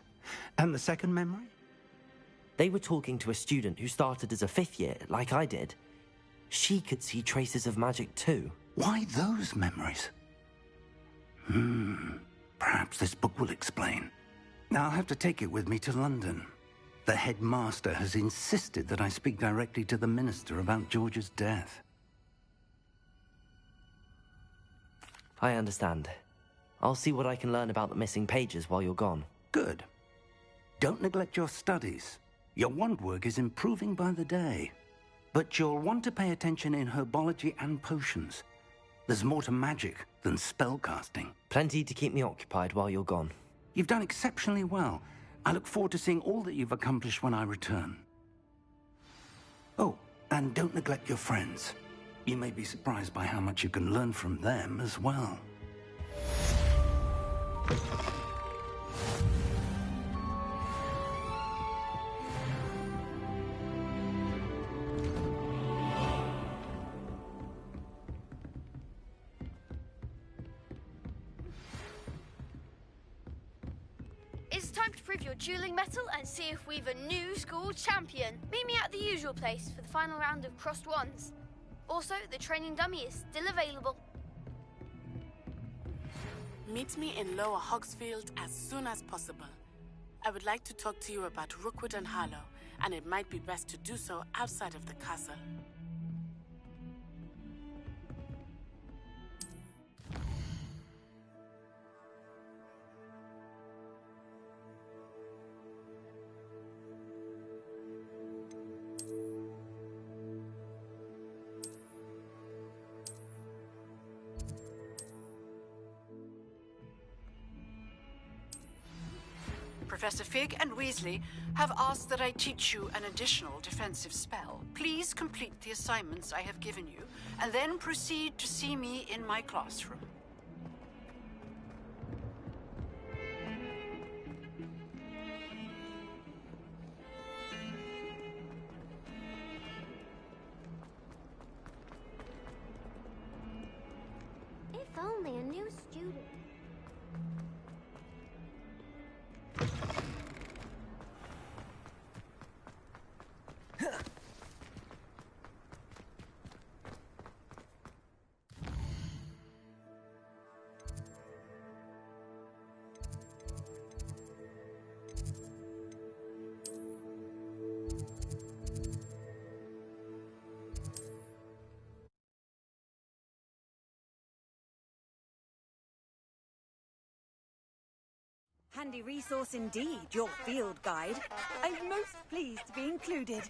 And the second memory? They were talking to a student who started as a 5th year, like I did. She could see traces of magic too. Why those memories? Perhaps this book will explain. Now I'll have to take it with me to London. The headmaster has insisted that I speak directly to the minister about George's death. I understand. I'll see what I can learn about the missing pages while you're gone. Good. Don't neglect your studies. Your wand work is improving by the day. But you'll want to pay attention in herbology and potions. There's more to magic than spellcasting. Plenty to keep me occupied while you're gone. You've done exceptionally well. I look forward to seeing all that you've accomplished when I return. Oh, and don't neglect your friends. You may be surprised by how much you can learn from them as well. It's time to prove your dueling mettle and see if we've a new school champion. Meet me at the usual place for the final round of crossed wands. Also, the training dummy is still available. Meet me in Lower Hogsfield as soon as possible. I would like to talk to you about Rookwood and Harlow, and it might be best to do so outside of the castle. Professor Fig and Weasley have asked that I teach you an additional defensive spell. Please complete the assignments I have given you, and then proceed to see me in my classroom. If only a new student. Handy resource indeed, your field guide. I'm most pleased to be included.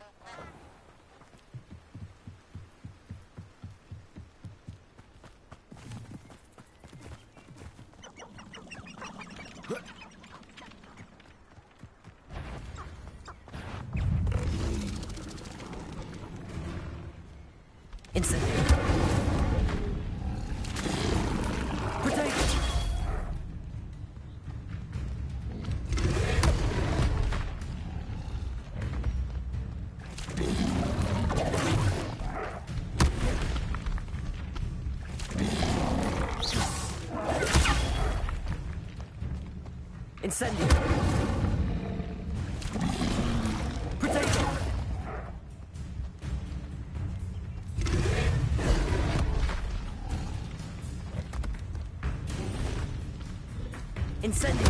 Incendiary. Potato. Incendio. Potato. Incendio.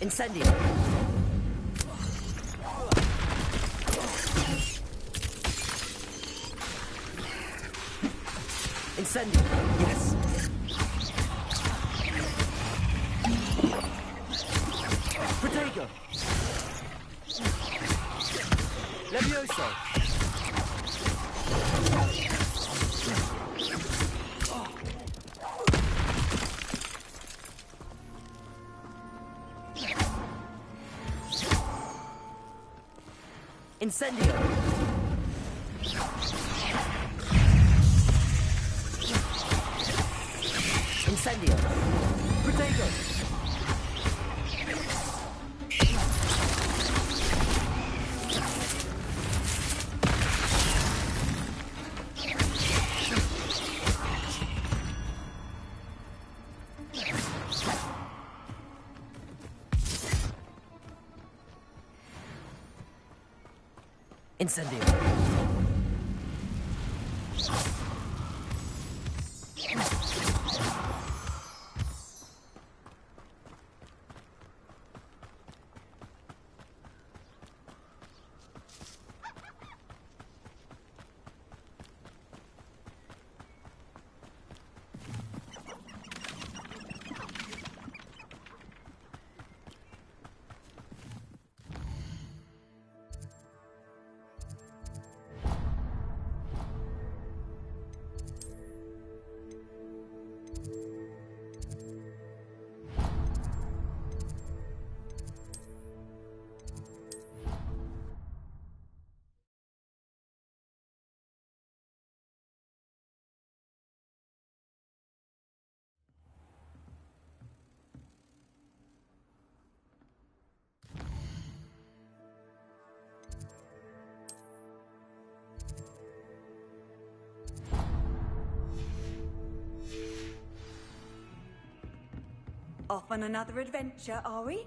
Incendio. Incendio. Yes. Protego. Levioso. Incendio. Incendio. Protego. Incendio. Off on another adventure, are we?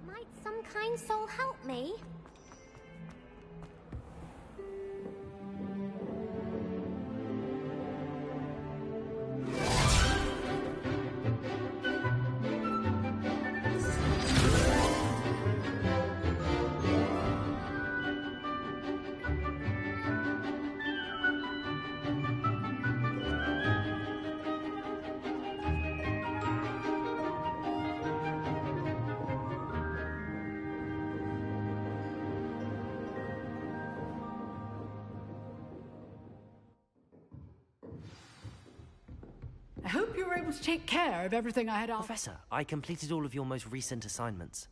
Might some kind soul help me? I hope you were able to take care of everything I had asked. Professor, I completed all of your most recent assignments.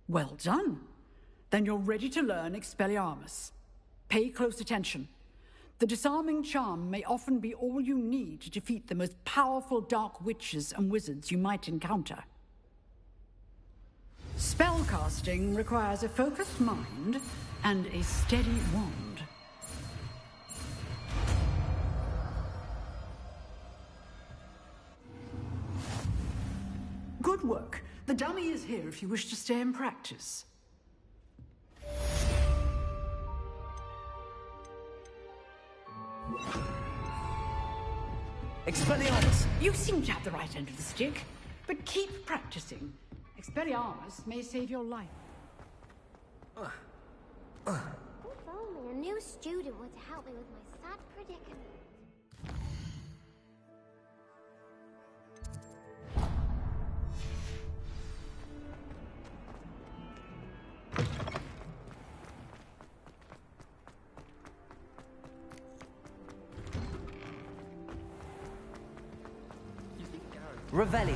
Well done. Then you're ready to learn Expelliarmus. Pay close attention. The disarming charm may often be all you need to defeat the most powerful dark witches and wizards you might encounter. Spellcasting requires a focused mind and a steady wand. Good work. The dummy is here if you wish to stay and practice. Expelliarmus! You seem to have the right end of the stick, but keep practicing. Expelliarmus may save your life. If only a new student were to help me with my sad predicament. Revelio.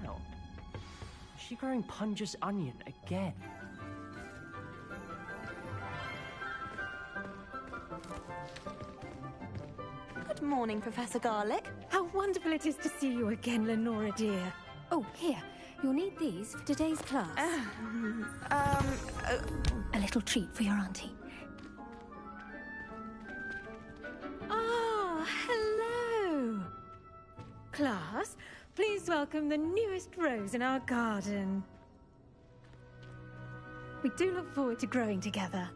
Now, is she growing Punja's onion again? Good morning, Professor Garlick. How wonderful it is to see you again, Lenora dear. Oh, here. You'll need these for today's class. A little treat for your auntie. Ah, hello. Class, please welcome the newest rose in our garden. We do look forward to growing together.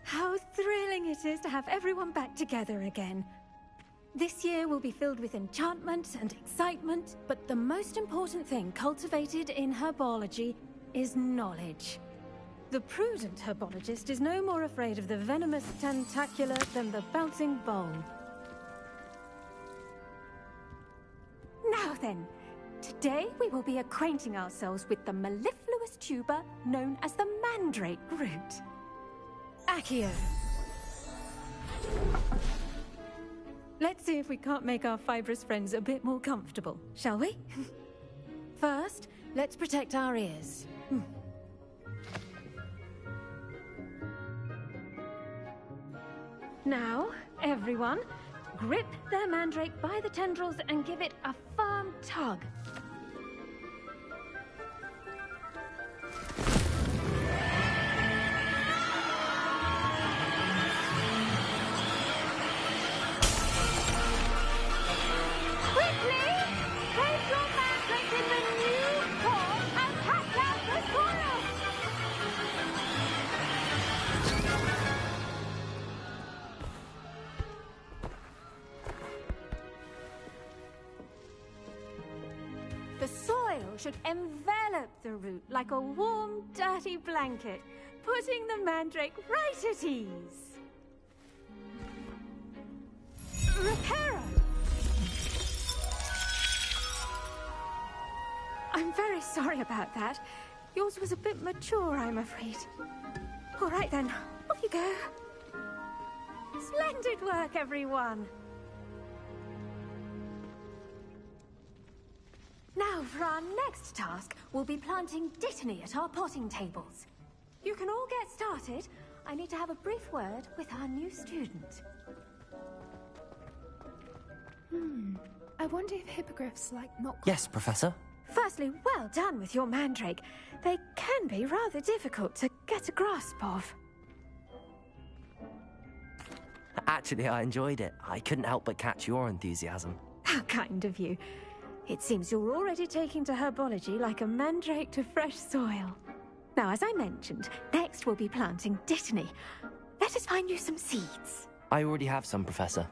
How thrilling it is to have everyone back together again. This year will be filled with enchantment and excitement, but the most important thing cultivated in herbology is knowledge. The prudent herbologist is no more afraid of the venomous tentacula than the bouncing bulb. Now then, today we will be acquainting ourselves with the mellifluous tuber known as the mandrake root. Accio. Let's see if we can't make our fibrous friends a bit more comfortable, shall we? First, let's protect our ears. Now, everyone, grip their mandrake by the tendrils and give it a firm tug. The soil should envelop the root like a warm, dirty blanket, putting the mandrake right at ease. Reparo! I'm very sorry about that. Yours was a bit mature, I'm afraid. All right then, off you go. Splendid work, everyone. Now, for our next task, we'll be planting Dittany at our potting tables. You can all get started. I need to have a brief word with our new student. I wonder if hippogriffs like milk. Yes, Professor. Firstly, well done with your mandrake. They can be rather difficult to get a grasp of. Actually, I enjoyed it. I couldn't help but catch your enthusiasm. How kind of you. It seems you're already taking to herbology like a mandrake to fresh soil. Now, as I mentioned, next we'll be planting Dittany. Let us find you some seeds. I already have some, Professor.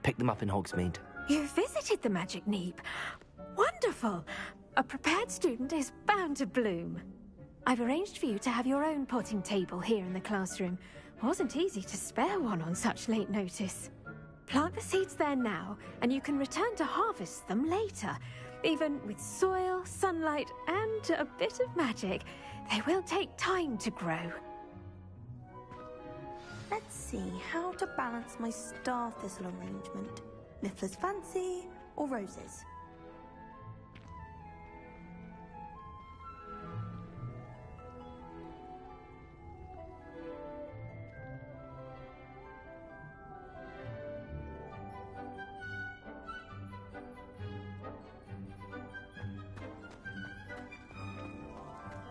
Picked them up in Hogsmeade. You visited the Magic Neep. Wonderful. A prepared student is bound to bloom. I've arranged for you to have your own potting table here in the classroom. Wasn't easy to spare one on such late notice. Plant the seeds there now, and you can return to harvest them later. Even with soil, sunlight, and a bit of magic, they will take time to grow. Let's see how to balance my star thistle arrangement. Niffler's fancy or roses?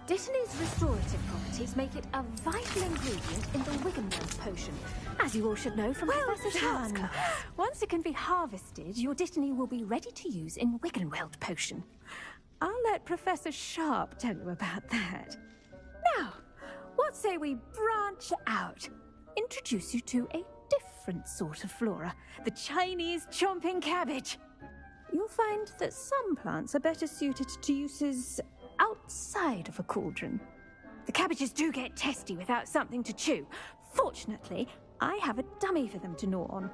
Dittany's restorative properties make it a vital ingredient in the Wiggenweld potion, as you all should know from Professor Sharp's class. Once it can be harvested, your Dittany will be ready to use in Wiggenweld potion. I'll let Professor Sharp tell you about that. Now, what say we branch out? Introduce you to a different sort of flora, the Chinese chomping cabbage. You'll find that some plants are better suited to uses outside of a cauldron. The cabbages do get testy without something to chew. Fortunately, I have a dummy for them to gnaw on.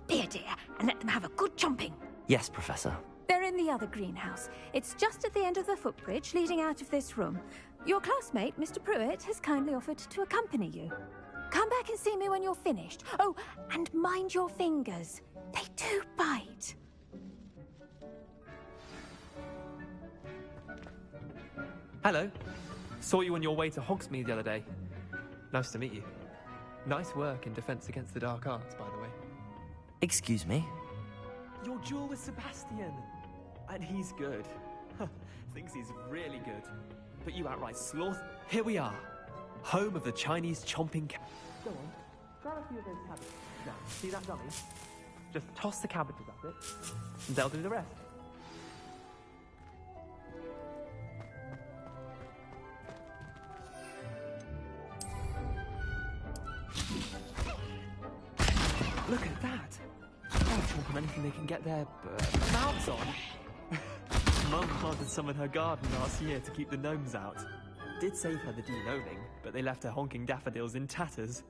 Be a dear and let them have a good chomping. Yes, Professor. They're in the other greenhouse. It's just at the end of the footbridge leading out of this room. Your classmate, Mr. Pruitt, has kindly offered to accompany you. Come back and see me when you're finished. Oh, and mind your fingers. They do bite. Hello. Saw you on your way to Hogsmeade the other day. Nice to meet you. Nice work in Defense Against the Dark Arts, by the way. Excuse me? Your duel with Sebastian. And he's good. Thinks he's really good. But you outright sloth. Here we are. Home of the Chinese chomping cabbage. Go on. Grab a few of those cabbages. Now, see that dummy? Just toss the cabbages at it, and they'll do the rest. Look at that! They'll chomp on anything they can get their mouths on. Mum planted some in her garden last year to keep the gnomes out. Did save her the de-gnoming, but they left her honking daffodils in tatters.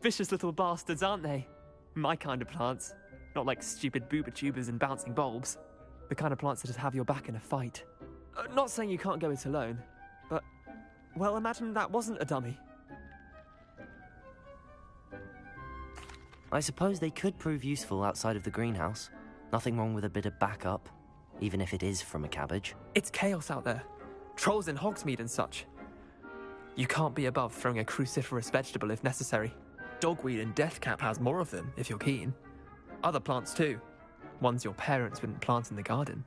Vicious little bastards, aren't they? My kind of plants. Not like stupid booba tubers and bouncing bulbs. The kind of plants that just have your back in a fight. Not saying you can't go it alone, but, well, imagine that wasn't a dummy. I suppose they could prove useful outside of the greenhouse. Nothing wrong with a bit of backup, even if it is from a cabbage. It's chaos out there. Trolls in Hogsmeade and such. You can't be above throwing a cruciferous vegetable if necessary. Dogweed and deathcap has more of them, if you're keen. Other plants too. Ones your parents wouldn't plant in the garden.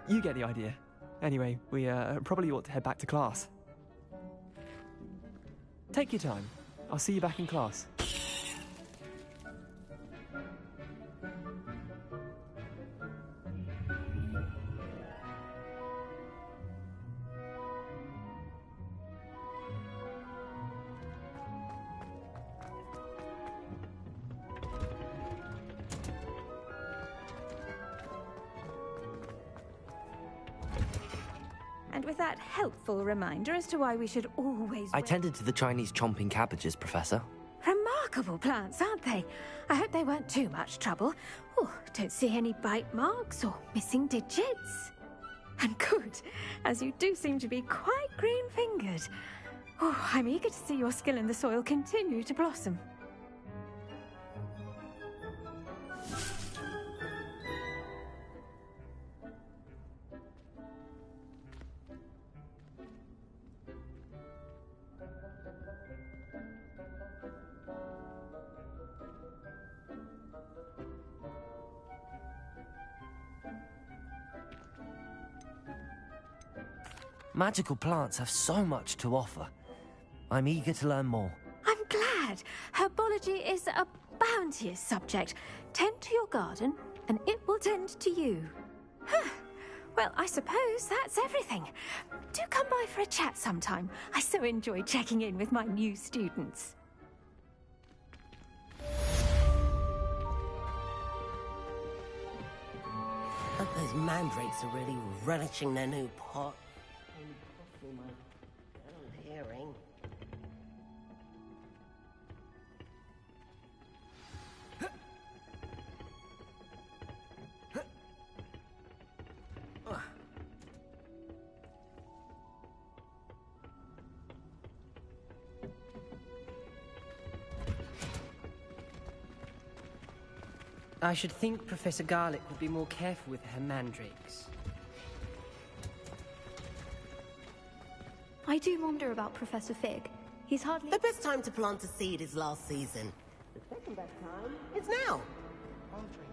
You get the idea. Anyway, we probably ought to head back to class. Take your time. I'll see you back in class. And with that helpful reminder as to why we should always... I tended to the Chinese chomping cabbages, Professor. Remarkable plants, aren't they? I hope they weren't too much trouble. Oh, don't see any bite marks or missing digits. And good, as you do seem to be quite green-fingered. Oh, I'm eager to see your skill in the soil continue to blossom. Magical plants have so much to offer. I'm eager to learn more. I'm glad. Herbology is a bounteous subject. Tend to your garden, and it will tend to you. Well, I suppose that's everything. Do come by for a chat sometime. I so enjoy checking in with my new students. But those mandrakes are really relishing their new pot. Only cost me my own hearing. I should think Professor Garlick would be more careful with her mandrakes. I do wonder about Professor Fig. He's hardly... The best time to plant a seed is last season. The second best time is now. I'll drink